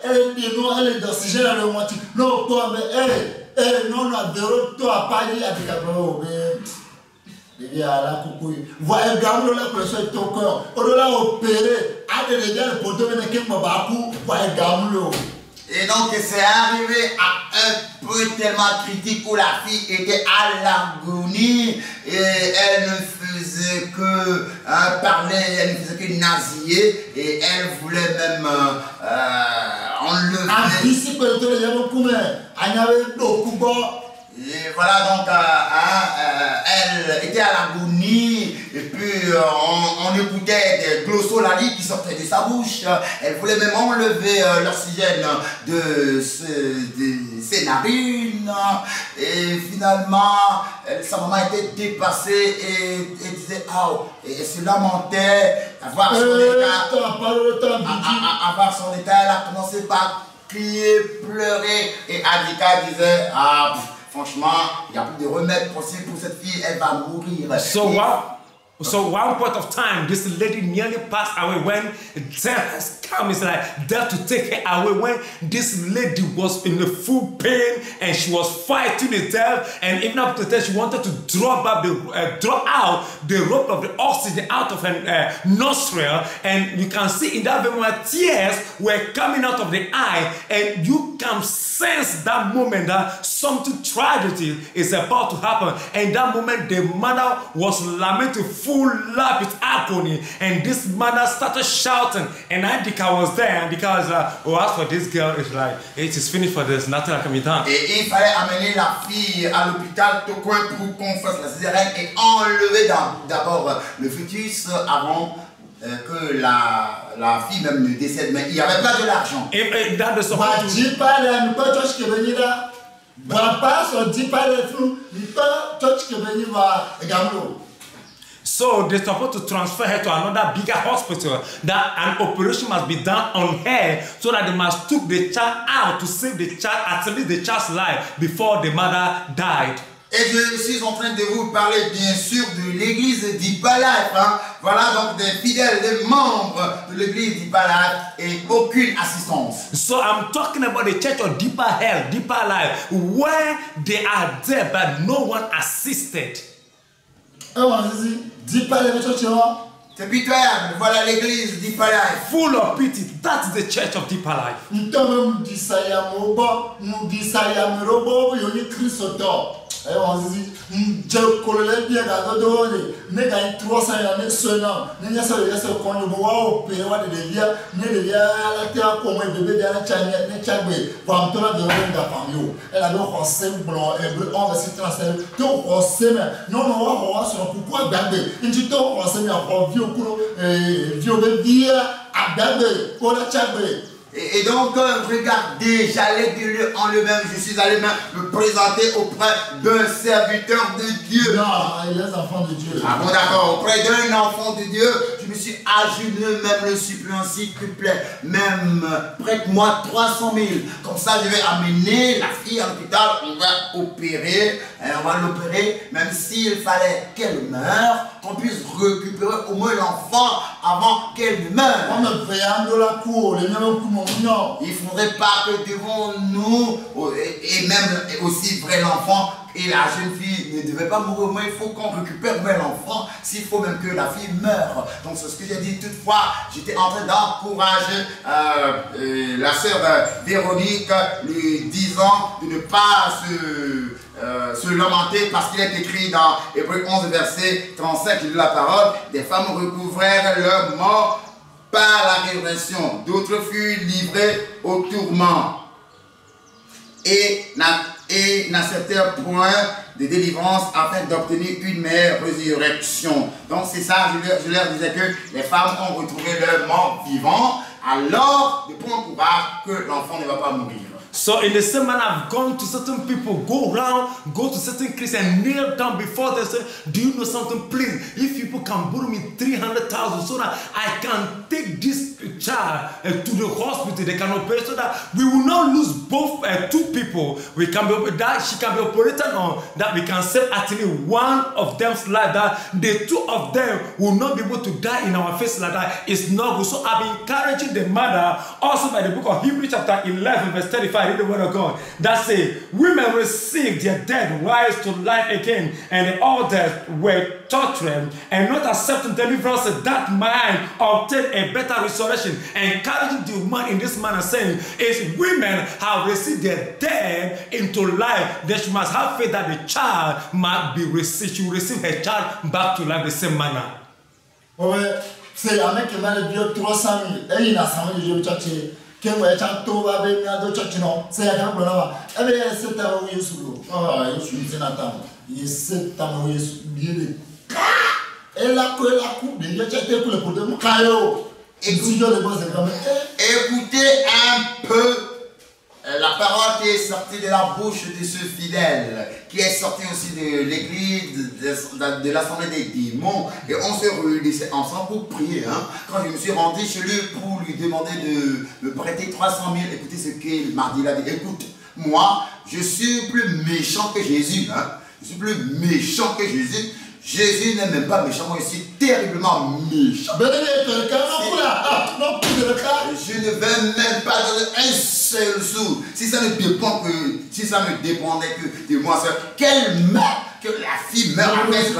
elle est d'oxygène dans le moitié. Non, toi, mais non, non, de retour à Paris, avec la voilà, gamme la pression de ton corps. On l'a opéré, à des gens pour devenir quelqu'un de voilà, gamme. Et donc c'est arrivé à un peu tellement critique où la fille était à l'agonie et elle ne faisait que parler, elle ne faisait que nasiller et elle voulait même enlever. Et voilà donc elle était à l'agonie et puis on écoutait des glossolalie qui sortaient de sa bouche. Elle voulait même enlever l'oxygène de ses narines et finalement sa maman était dépassée et disait ah et elle se lamentait à voir son état, elle a commencé par crier, pleurer et Adika disait ah franchement, il n'y a plus de remède possible pour cette fille, elle va mourir. So one point of time, this lady nearly passed away when death has come. It's like death to take her away. When this lady was in the full pain and she was fighting the death, and even up to that, she wanted to draw out the rope of the oxygen out of her nostril, and you can see in that moment tears were coming out of the eye, and you can sense that moment that something tragedy is about to happen. And that moment, the mother was lamenting. Full laugh with agony, and this mother started shouting, and Andika was there. Andika was like, oh, as for this girl, it's like, it is finished for this, nothing can be done. Et il fallait amener la fille à l'hôpital Tokoin pour qu'on fasse la césarienne et enlever d'abord le fœtus avant que la fille même ne décède. Mais il n'y avait pas de l'argent. So they're supposed to transfer her to another bigger hospital. That an operation must be done on her so that they must took the child out to save the child, at least the child's life before the mother died. Et je suis en train de vous parler bien sûr de l'église d'Deeper Life. Hein. Voilà donc des fidèles, des membres de l'église d'Deeper Life et aucune assistance. So I'm talking about the church of Deeper Health, Deeper Life, where they are there but no one assisted. C'est pitoyable, voilà l'église Deeper Life. Full of pity, that's the church of Deeper Life. Et donc, regardez, j'allais de lieu en lui-même, je suis allé me présenter auprès d'un serviteur de Dieu. Non, les enfants de Dieu. Ah bon, d'accord, auprès d'un enfant de Dieu, je me suis agenouillé, même le suppliant, s'il te plaît, même prête-moi 300 000. Comme ça, je vais amener la fille à l'hôpital, on va opérer, on va l'opérer, même s'il fallait qu'elle meure, qu'on puisse récupérer au moins l'enfant avant qu'elle ne meure. Il ne faudrait pas que devant nous, et même aussi vrai l'enfant, et la jeune fille ne devait pas mourir, mais il faut qu'on récupère l'enfant, s'il faut même que la fille meure. Donc c'est ce que j'ai dit. Toutefois, j'étais en train d'encourager la sœur Véronique, lui disant de ne pas se lamenter, parce qu'il est écrit dans Hébreux 11 verset 35 de la parole, des femmes recouvrèrent leur mort par la résurrection, d'autres furent livrés au tourment et n'acceptèrent point de délivrance afin d'obtenir une meilleure résurrection. Donc c'est ça, je leur disais que les femmes ont retrouvé leur mort vivant, alors de prendre courage que l'enfant ne va pas mourir. So in the same manner, I've gone to certain people, go to certain Christians and kneel down before them, say, do you know something, please? If people can borrow me 300,000 so that I can take this child to the hospital, they can operate, so that we will not lose both two people. We can be that she can be operated on, that we can save actually one of them's life, that the two of them will not be able to die in our face like that. It's not good. So I'm encouraging the mother also by the book of Hebrews chapter 11 verse 35. Read the word of God that says, women received their dead rise to life again, and the others were tortured and not accepting deliverance, that might obtain a better restoration. Encouraging the woman in this manner, saying, if women have received their dead into life, they must have faith that the child might be received. She will receive her child back to life the same manner. C'est un mec qui m'a dit 300 000 et il a 100 000 de que moi j'ai tout va bien dans church non c'est un problème eh bien c'est ta où Yesu je suis sénateur il c'est ta où Yesu bien et la coupe de j'ai été pour le pour de caillou et si je le pose comme écoutez un peu la parole qui est sortie de la bouche de ce fidèle, qui est sorti aussi de l'église, de l'assemblée des démons, et on se réunissait ensemble pour prier. Hein. Quand je me suis rendu chez lui pour lui demander de me prêter 300 000, écoutez ce qu'il m'a dit, il a dit, écoute, moi, je suis plus méchant que Jésus. Hein. Je suis plus méchant que Jésus. Jésus n'est même pas méchant, moi je suis terriblement méchant. Je ne vais même pas donner un seul sou. Si ça ne dépendait que de moi seul, qu'elle meurt, que la fille meurt avec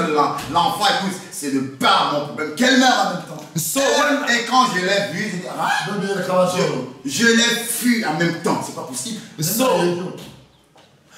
l'enfant épouse, c'est de pas mon problème. Qu'elle meurt en même temps. Et quand je l'ai vu, je l'ai fui en même temps. C'est pas possible.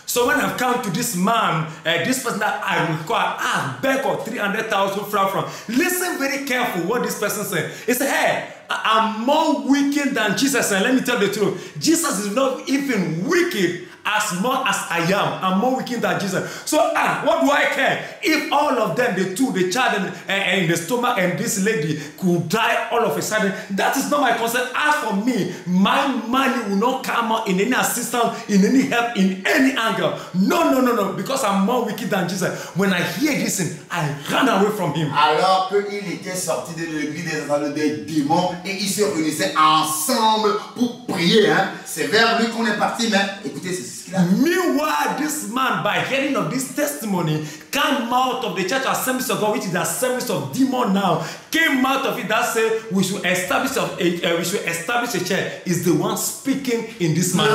So when I've come to this man, this person that I require, beg for 300,000 francs from, listen very careful what this person said. He said, hey, I'm more wicked than Jesus. And let me tell you the truth. Jesus is not even wicked as much as I am. I'm more wicked than Jesus. So what do I care? If all of them, the two, the child in the stomach and this lady could die all of a sudden, that is not my concern. As for me, my money will not come out in any assistance, in any help, in any angle. No, because I'm more wicked than Jesus. When I hear this thing, I ran away from him. Alors qu'il était sorti de l'église des démons et ils se réunissaient ensemble pour prier. Hein. C'est vers lui qu'on est parti, mais écoutez, c'est ce qu'il a dit. Meanwhile, this man, by hearing of this testimony, came out of the church Assemblies of God, which is the Assemblies of Demon now, came out of it that said we should establish a church. Is the one speaking in this manner.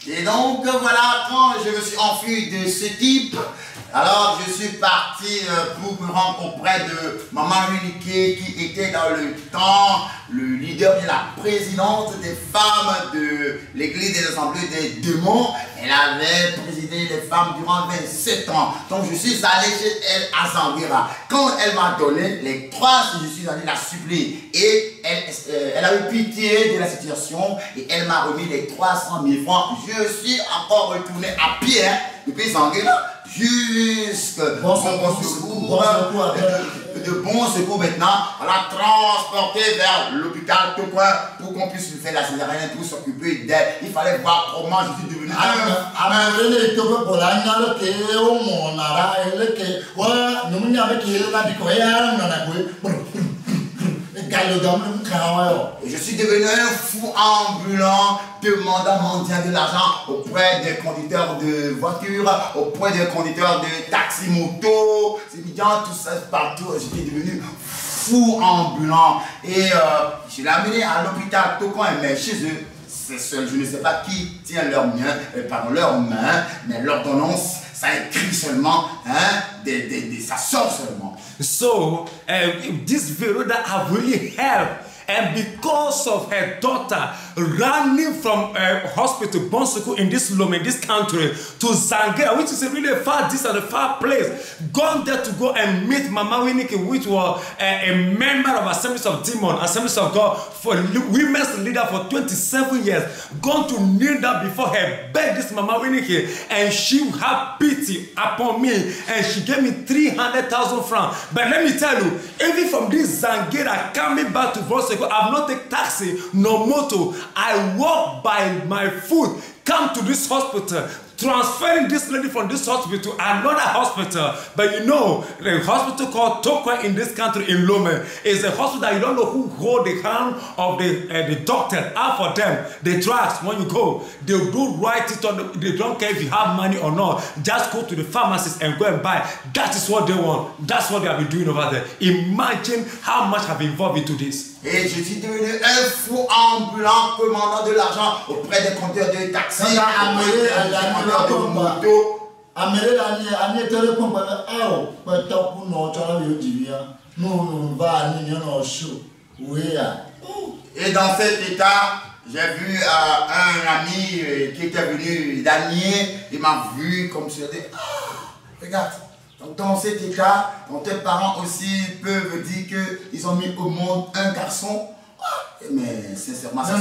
Et donc voilà, quand je me suis enfui de ce type, alors je suis parti pour me rendre auprès de Maman Unique qui était dans le temps le leader de la présidente des femmes de l'église des assemblées des démons. Elle avait présidé les femmes durant 27 ans. Donc je suis allé chez elle à Zanguera. Quand elle m'a donné les 3, je suis allé la supplier. Et elle a eu pitié de la situation et elle m'a remis les 300 000 francs. Je suis encore retourné à pied depuis Zanguera jusqu'à Bon Secours. De Bon Secours maintenant, on l'a transporté vers l'hôpital Tocoin pour qu'on puisse lui faire la césarienne pour s'occuper d'elle. Il fallait voir comment je suis devenu Et je suis devenu un fou ambulant, demandant mendiant de l'argent auprès des conducteurs de voitures, auprès des conducteurs de taxi-moto, tout ça partout. J'étais devenu fou ambulant. Et je l'ai amené à l'hôpital Tokon, mais chez eux, c'est seul. Je ne sais pas qui tient leurs mains, mais l'ordonnance, ça écrit seulement, ça sort seulement. So, this Veroda have really helped. And because of her daughter running from a hospital, Bonsuku, in this Lome, in this country, to Zangera, which is a really far distant, a far place, gone there to go and meet Mama Winiki, which was a member of Assemblies of Demon, Assemblies of God, for women's leader for 27 years, gone to kneel down before her, beg this Mama Winiki, and she had pity upon me, and she gave me 300,000 francs. But let me tell you, even from this Zangera coming back to Bonsuku, I've not taken taxi, no motor. I walk by my foot, come to this hospital, transferring this lady from this hospital to another hospital. But you know, the hospital called Tokwa in this country, in Lome, is a hospital that you don't know who hold the hand of the doctor out for them. The drugs, when you go, they'll do write it on, they don't care if you have money or not. Just go to the pharmacist and go and buy. That is what they want. That's what they have been doing over there. Imagine how much have involved into this. Et je suis devenu un fou ambulant, commandant de l'argent auprès des compteurs de taxi, auprès des compteurs de moto. Et dans cet état, j'ai vu un ami qui était venu d'Anier, il m'a vu comme si c'était, regarde. Donc dans cet état, tes parents aussi peuvent dire qu'ils ont mis au monde un garçon. Mais sincèrement, c'est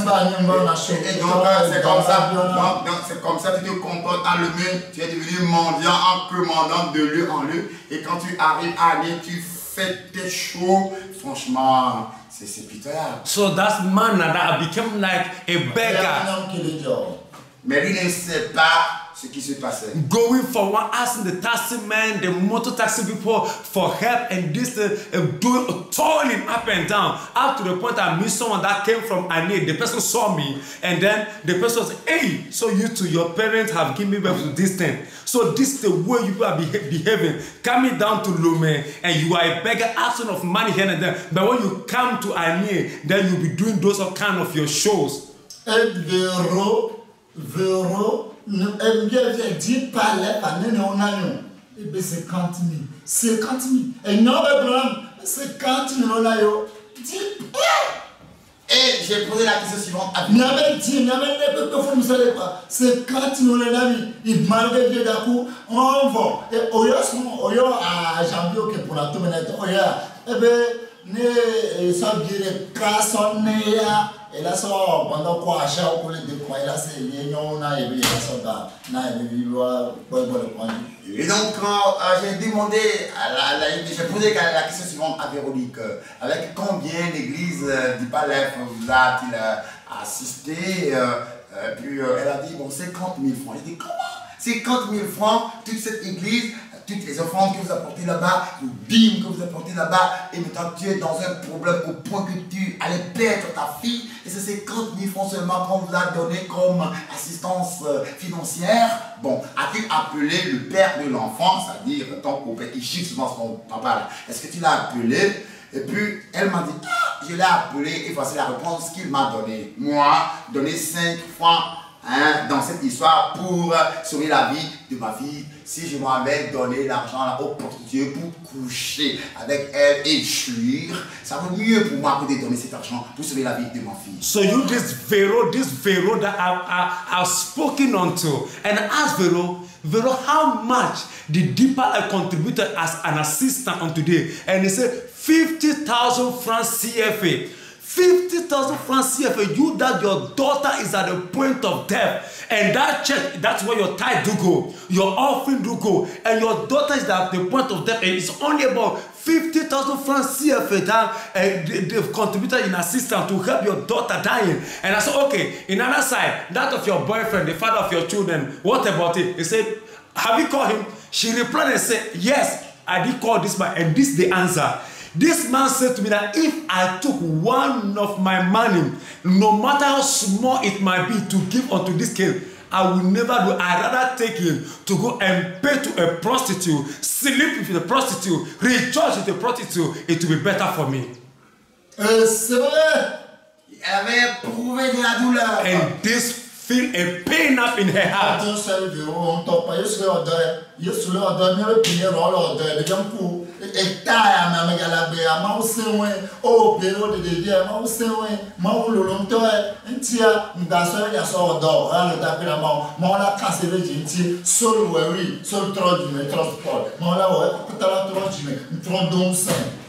comme ça que tu te comportes à l'humain. Tu es devenu mendiant en commandant de lieu en lieu. Et quand tu arrives à aller, tu fais tes shows. Franchement, c'est pitoyable. So that man that became like a beggar. Mais lui ne sait pas ce qui se passait. Going for one, asking the taxi man, the motor taxi people for help, and this doing toiling up and down, up to the point I met someone that came from Ane. The person saw me, and then the person said, "Hey, so you two, your parents have given me birth to this thing. So this is the way you are behaving. Coming down to Lome, and you are a beggar, asking of money here and there. But when you come to Ane, then you'll be doing those kind of your shows." Véro, dit par les panneaux, on a eu 50 000. 50 000. Et non, problème, 50 000, on a eu 10. Et j'ai posé la question suivante à lui. Il y avait 10, il y avait des peu de choses, 50 000, on a eu. Il m'a dit d'un coup, on va. Et au lieu à janvier, pour la tournée, eh bien, ne ça dirait Kassonea. Et là, pendant quoi, à chaque fois, et là, c'est les noms, et donc, quand j'ai demandé, j'ai posé la question suivante à Véronique, avec combien l'église du Palais vous a-t-il assisté? Puis elle a dit, bon, 50 000 francs. J'ai dit, comment 50 000 francs, toute cette église, toutes les offrandes que vous apportez là-bas, le bim que vous apportez là-bas, et maintenant tu es dans un problème au point que tu allais perdre ta fille, et c'est 50 000 francs seulement qu'on vous a donné comme assistance financière. Bon, as-tu appelé le père de l'enfant, c'est-à-dire ton copain, il chiffre souvent son papa, est-ce que tu l'as appelé? Et puis elle m'a dit, je l'ai appelé, et voici la réponse qu'il m'a donnée. Moi, donner 5 francs dans cette histoire pour sauver la vie de ma fille. Si je m'avais donné l'argent aux prostituées pour coucher avec elle et fuir, ça vaut mieux pour moi que de donner cet argent pour sauver la vie de ma fille. So you this Vero that I've spoken unto, and ask Vero, how much did Deepa contributed as an assistant on today? And he said 50,000 francs CFA. 50,000 francs CFA, you that your daughter is at the point of death, and that church, that's where your tithe do go, your offering do go, and your daughter is at the point of death, and it's only about 50,000 francs CFA that they've contributed in assistance to help your daughter dying. And I said, okay, in another side, that of your boyfriend, the father of your children, what about it? He said, have you called him? She replied and said, yes, I did call this man, and this is the answer. This man said to me that if I took one of my money, no matter how small it might be, to give unto this king, I will never do. I'd rather take him to go and pay to a prostitute, sleep with the prostitute, rejoice with the prostitute. It will be better for me. C'est vrai. Elle avait prouvé de la douleur. And this feel a pain up in her heart.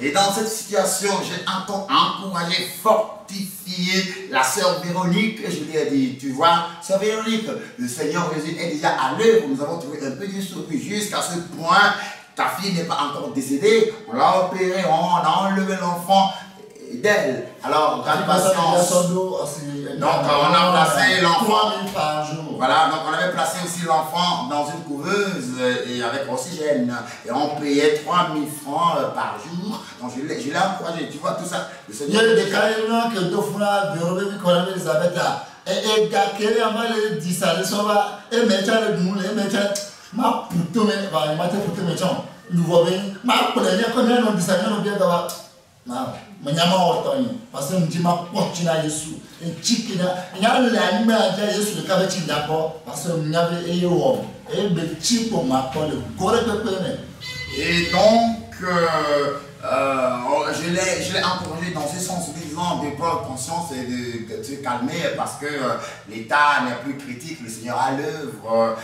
Et dans cette situation, j'ai encore encouragé, fortifié la sœur Véronique. Je lui ai dit, tu vois, sœur Véronique, le Seigneur Jésus est déjà à l'œuvre. Nous avons trouvé un petit surpris jusqu'à ce point. Ta fille n'est pas encore décédée. On l'a opérée, on a enlevé l'enfant d'elle. Alors, garde patience. Donc, on a placé l'enfant. Voilà, donc on avait placé aussi l'enfant dans une couveuse et avec oxygène. Et on payait 3 000 francs par jour. Donc, je l'ai encouragé. Tu vois tout ça. Le Seigneur. Parce que je ma continue à Jésus et chiquina il y a l'anime à Jésus le cabaret d'accord parce que il avait et le chico ma parole et donc je l'ai encouragé dans ce sens, disant de prendre conscience et de se calmer parce que l'état n'est plus critique, le Seigneur à l'œuvre,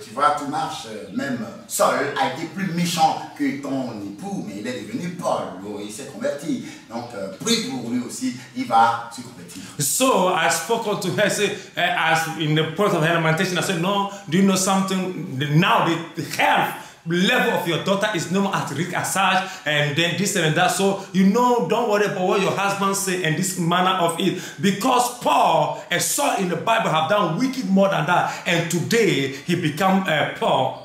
tu vois, tout marche, même Saul a été plus méchant que ton époux, mais il est devenu Paul, il s'est converti, donc prie pour lui aussi, il va se convertir. So I spoke to her, say, as in the point of her lamentation, I said, no, do you know something? Now the health level of your daughter is no more at risk as such, and then this and that. So you know, don't worry about what your husband say and this manner of it, because Paul and Saul in the Bible have done wicked more than that, and today he become Paul.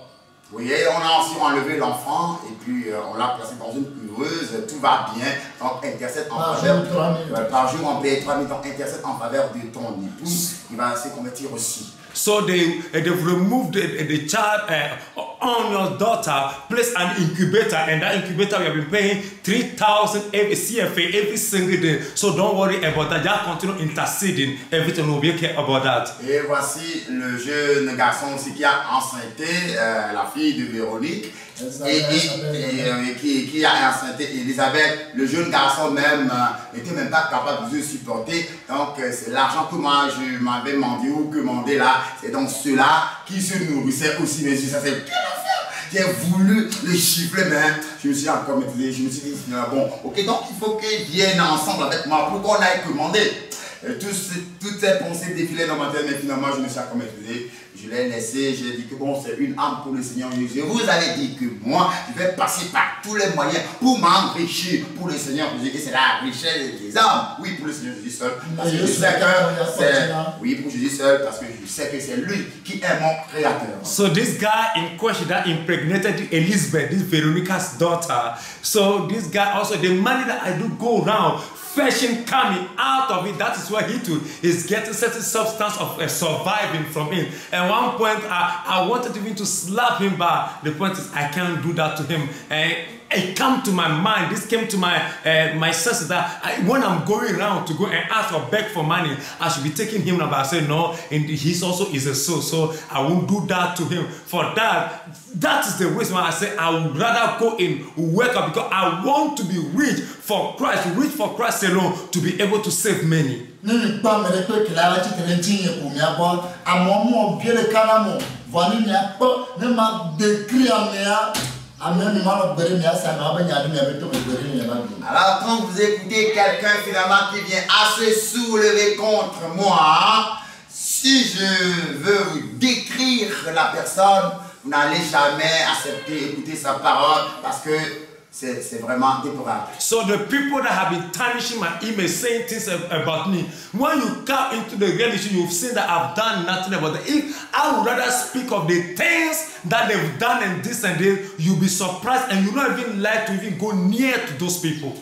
Oui, on a aussi enlevé l'enfant et puis on l'a placé dans une couveuse, tout va bien, donc intercède en faveur, par jour on paye 3 000, donc intercède en faveur de ton époux, il va se convertir aussi. So they've removed the child on your daughter, place an incubator, and that incubator we have been paying 3,000 every CFA every single day. So don't worry about that. Just continue interceding. Everything will be okay about that. Et voici le jeune garçon aussi qui a enceinté la fille de Véronique et qui a enceinté Elisabeth. Le jeune garçon même n'était même pas capable de se supporter. Donc c'est l'argent que moi je m'avais demandé ou commandé là. C'est donc ceux-là qui se nourrissaient aussi. Mais ça c'est quelle affaire! J'ai voulu le chiffrer, mais je me suis encore maîtrisé. Je me suis dit, bon, ok, donc il faut qu'ils viennent ensemble avec moi pour qu'on aille commander. Toutes ces pensées défilaient dans ma tête, mais finalement je me suis encore maîtrisé. Je l'ai laissé, j'ai dit que bon, c'est une âme pour le Seigneur Jésus. Je vous avais dit que moi, je vais passer par tous les moyens pour m'enrichir pour le Seigneur Jésus. Et c'est la richesse des âmes. Oui, pour le Seigneur Jésus seul. Parce que je sais que c'est, oui, pour Jésus seul, parce que je sais que c'est lui qui est mon créateur. So this guy in question that impregnated Elizabeth, this Veronica's daughter. So this guy also, the money that I do go around, fetching coming out of it, that is what he do, is getting certain substance of surviving from him. At one point, I wanted even to slap him, but the point is I can't do that to him. And it came to my mind, this came to my my senses that when I'm going around to go and ask or beg for money, I should be taking him now. But I say no, and he also is a soul, so I won't do that to him. For that, that is the reason why I say I would rather go in work up, because I want to be rich for Christ alone, to be able to save many. Alors quand vous écoutez quelqu'un finalement qui vient à se soulever contre moi, si je veux vous décrire la personne, vous n'allez jamais accepter, écouter sa parole, parce que c'est vraiment déplorable. So the people that have been tarnishing my image, saying things about me, when you come into the real issue, you've seen that I've done nothing about it. If I would rather speak of the things that they've done and this and this, you'll be surprised and you don't even like to even go near to those people.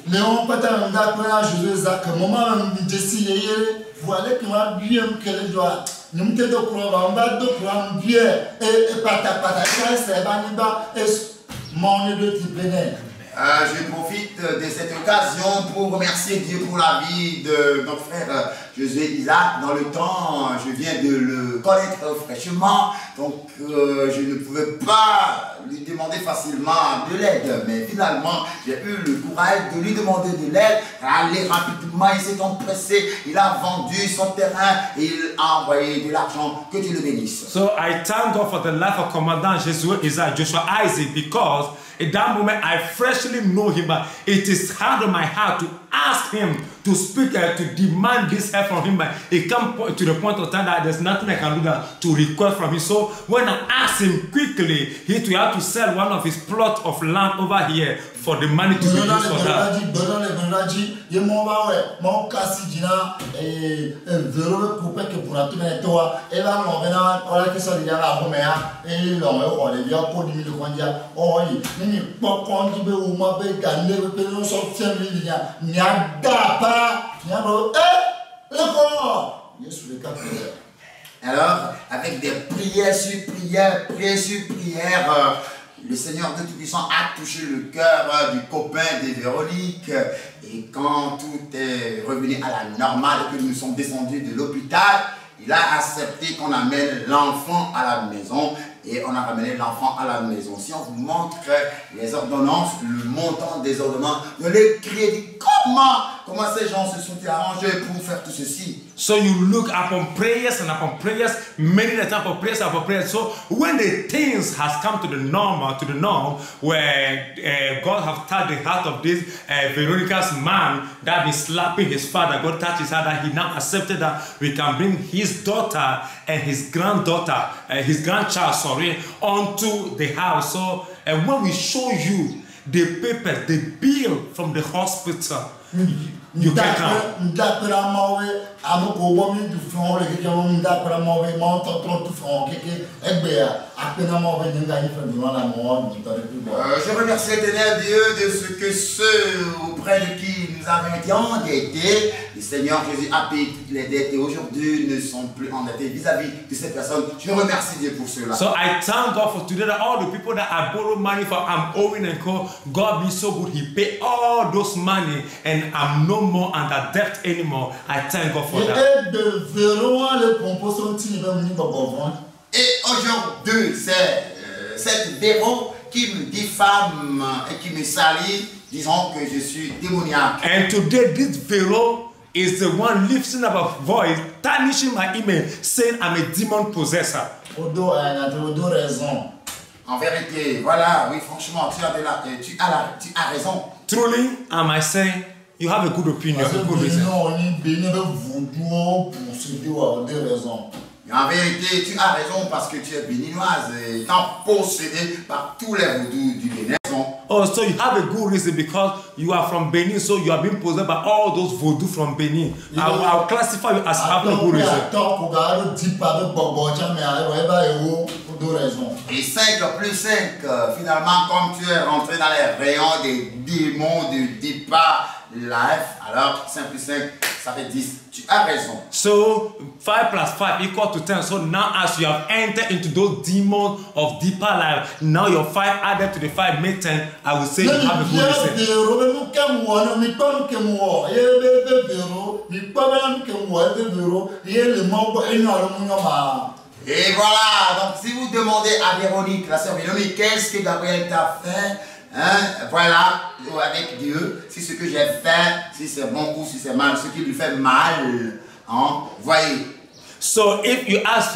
Je profite de cette occasion pour remercier Dieu pour la vie de notre frère Josué Isaac. Dans le temps, je viens de le connaître fraîchement, donc je ne pouvais pas lui demander facilement de l'aide. Mais finalement, j'ai eu le courage de lui demander de l'aide. Aller rapidement, il s'est empressé, il a vendu son terrain et il a envoyé de l'argent. Que Dieu le bénisse. So I thank God for the life of Commandant Joshua Isaac, because at that moment I freshly know him, but it is hard on my heart to ask him to speak, to demand this help from him, but it comes to the point of time that there's nothing I can do that to request from him. So when I asked him quickly, he had to sell one of his plots of land over here for the money to be used for that. Alors, avec des prières sur prières, le Seigneur de Tout-Puissant a touché le cœur du copain de Véronique. Et quand tout est revenu à la normale et que nous sommes descendus de l'hôpital, il a accepté qu'on amène l'enfant à la maison. Et on a ramené l'enfant à la maison. Si on vous montre les ordonnances, le montant des ordonnances, le crédit, comment ces gens se sont arrangés pour faire tout ceci? So you look upon prayers and upon prayers, many the time of prayers upon prayers. So when the things has come to the norm, where God have touched the heart of this Veronica's man that been slapping his father, God touched his heart that he now accepted that we can bring his daughter and his granddaughter, his grandchild, onto the house. So and when we show you the papers, the bill from the hospital, you can come. Je remercie l'éternel Dieu de ce que ceux auprès de qui nous avons été endettés, le Seigneur Jésus a payé toutes les dettes et aujourd'hui ne sont plus endettés vis-à-vis de cette personne. Je remercie Dieu pour cela. So I thank God for today that all the people that I borrow money for, I'm owing and call, God be so good, He paid all those money and I'm no more under debt anymore. I thank God for that. Et aujourd'hui, c'est cette Véro qui me diffame et qui me salit, disons que je suis démoniaque. And today, this Pharaoh is the one lifting up a voice, tarnishing my image, saying I'm a demon possessor. En vérité, voilà, oui, franchement, tu as raison. Truly, I might say, you have a good opinion, a good reason. En vérité, tu as raison parce que tu es béninoise et t'es possédé par tous les vaudous du Bénin. Oh, so you have a good reason because you are from Benin, so you are being possessed by all those voodoo from Benin. I'll classify you as having a good reason. Et 5 plus 5, finalement, comme tu es rentré dans les rayons des démons de Deepa Life, alors 5 plus 5, ça fait 10. Tu as raison. So 5 plus 5 equal to 10. So now as you have entered into those demons of Deeper Life, now your 5 added to the 5 make 10. I will say you have a good reason. Et voilà, donc si vous demandez à Véronique, la sœur Véronique, qu'est-ce que Gabriel t'a fait? Hein? Voilà, avec Dieu, si ce que j'ai fait, si c'est bon ou si c'est mal, ce qui lui fait mal, hein? Voyez. So if you ask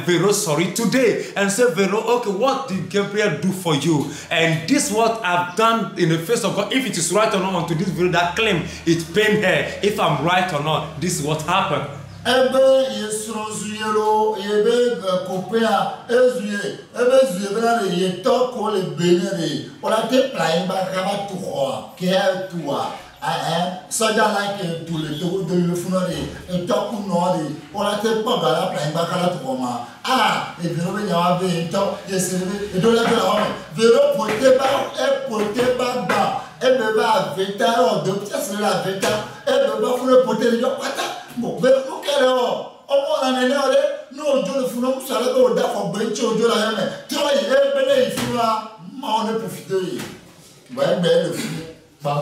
Vero, sorry, today, and say, Vero, okay, what did Gabriel do for you? And this what I've done in the face of God. If it is right or not unto this Vero that claim it pained her. If I'm right or not, this is what happened. ebe yesrozuyelo ebe kopea ezuye ebe zuye bena le yeto ko le benere ola te plaimba kaba tuwa ke tuwa soja like to le to de le funore e to ku no de ola te paba la plaimba kala tuwa ma e vero be nyawa be to yesere e do la de la vero pote ba ebe ba veta o de pièce la veta ebe ba fune pote le pata bon be no kere o ọmọ anene ore no ojo le funu musala be o da fo benchi ojo la yeme tro ye ebe le ifura ma on ne profiter ba be le funu ba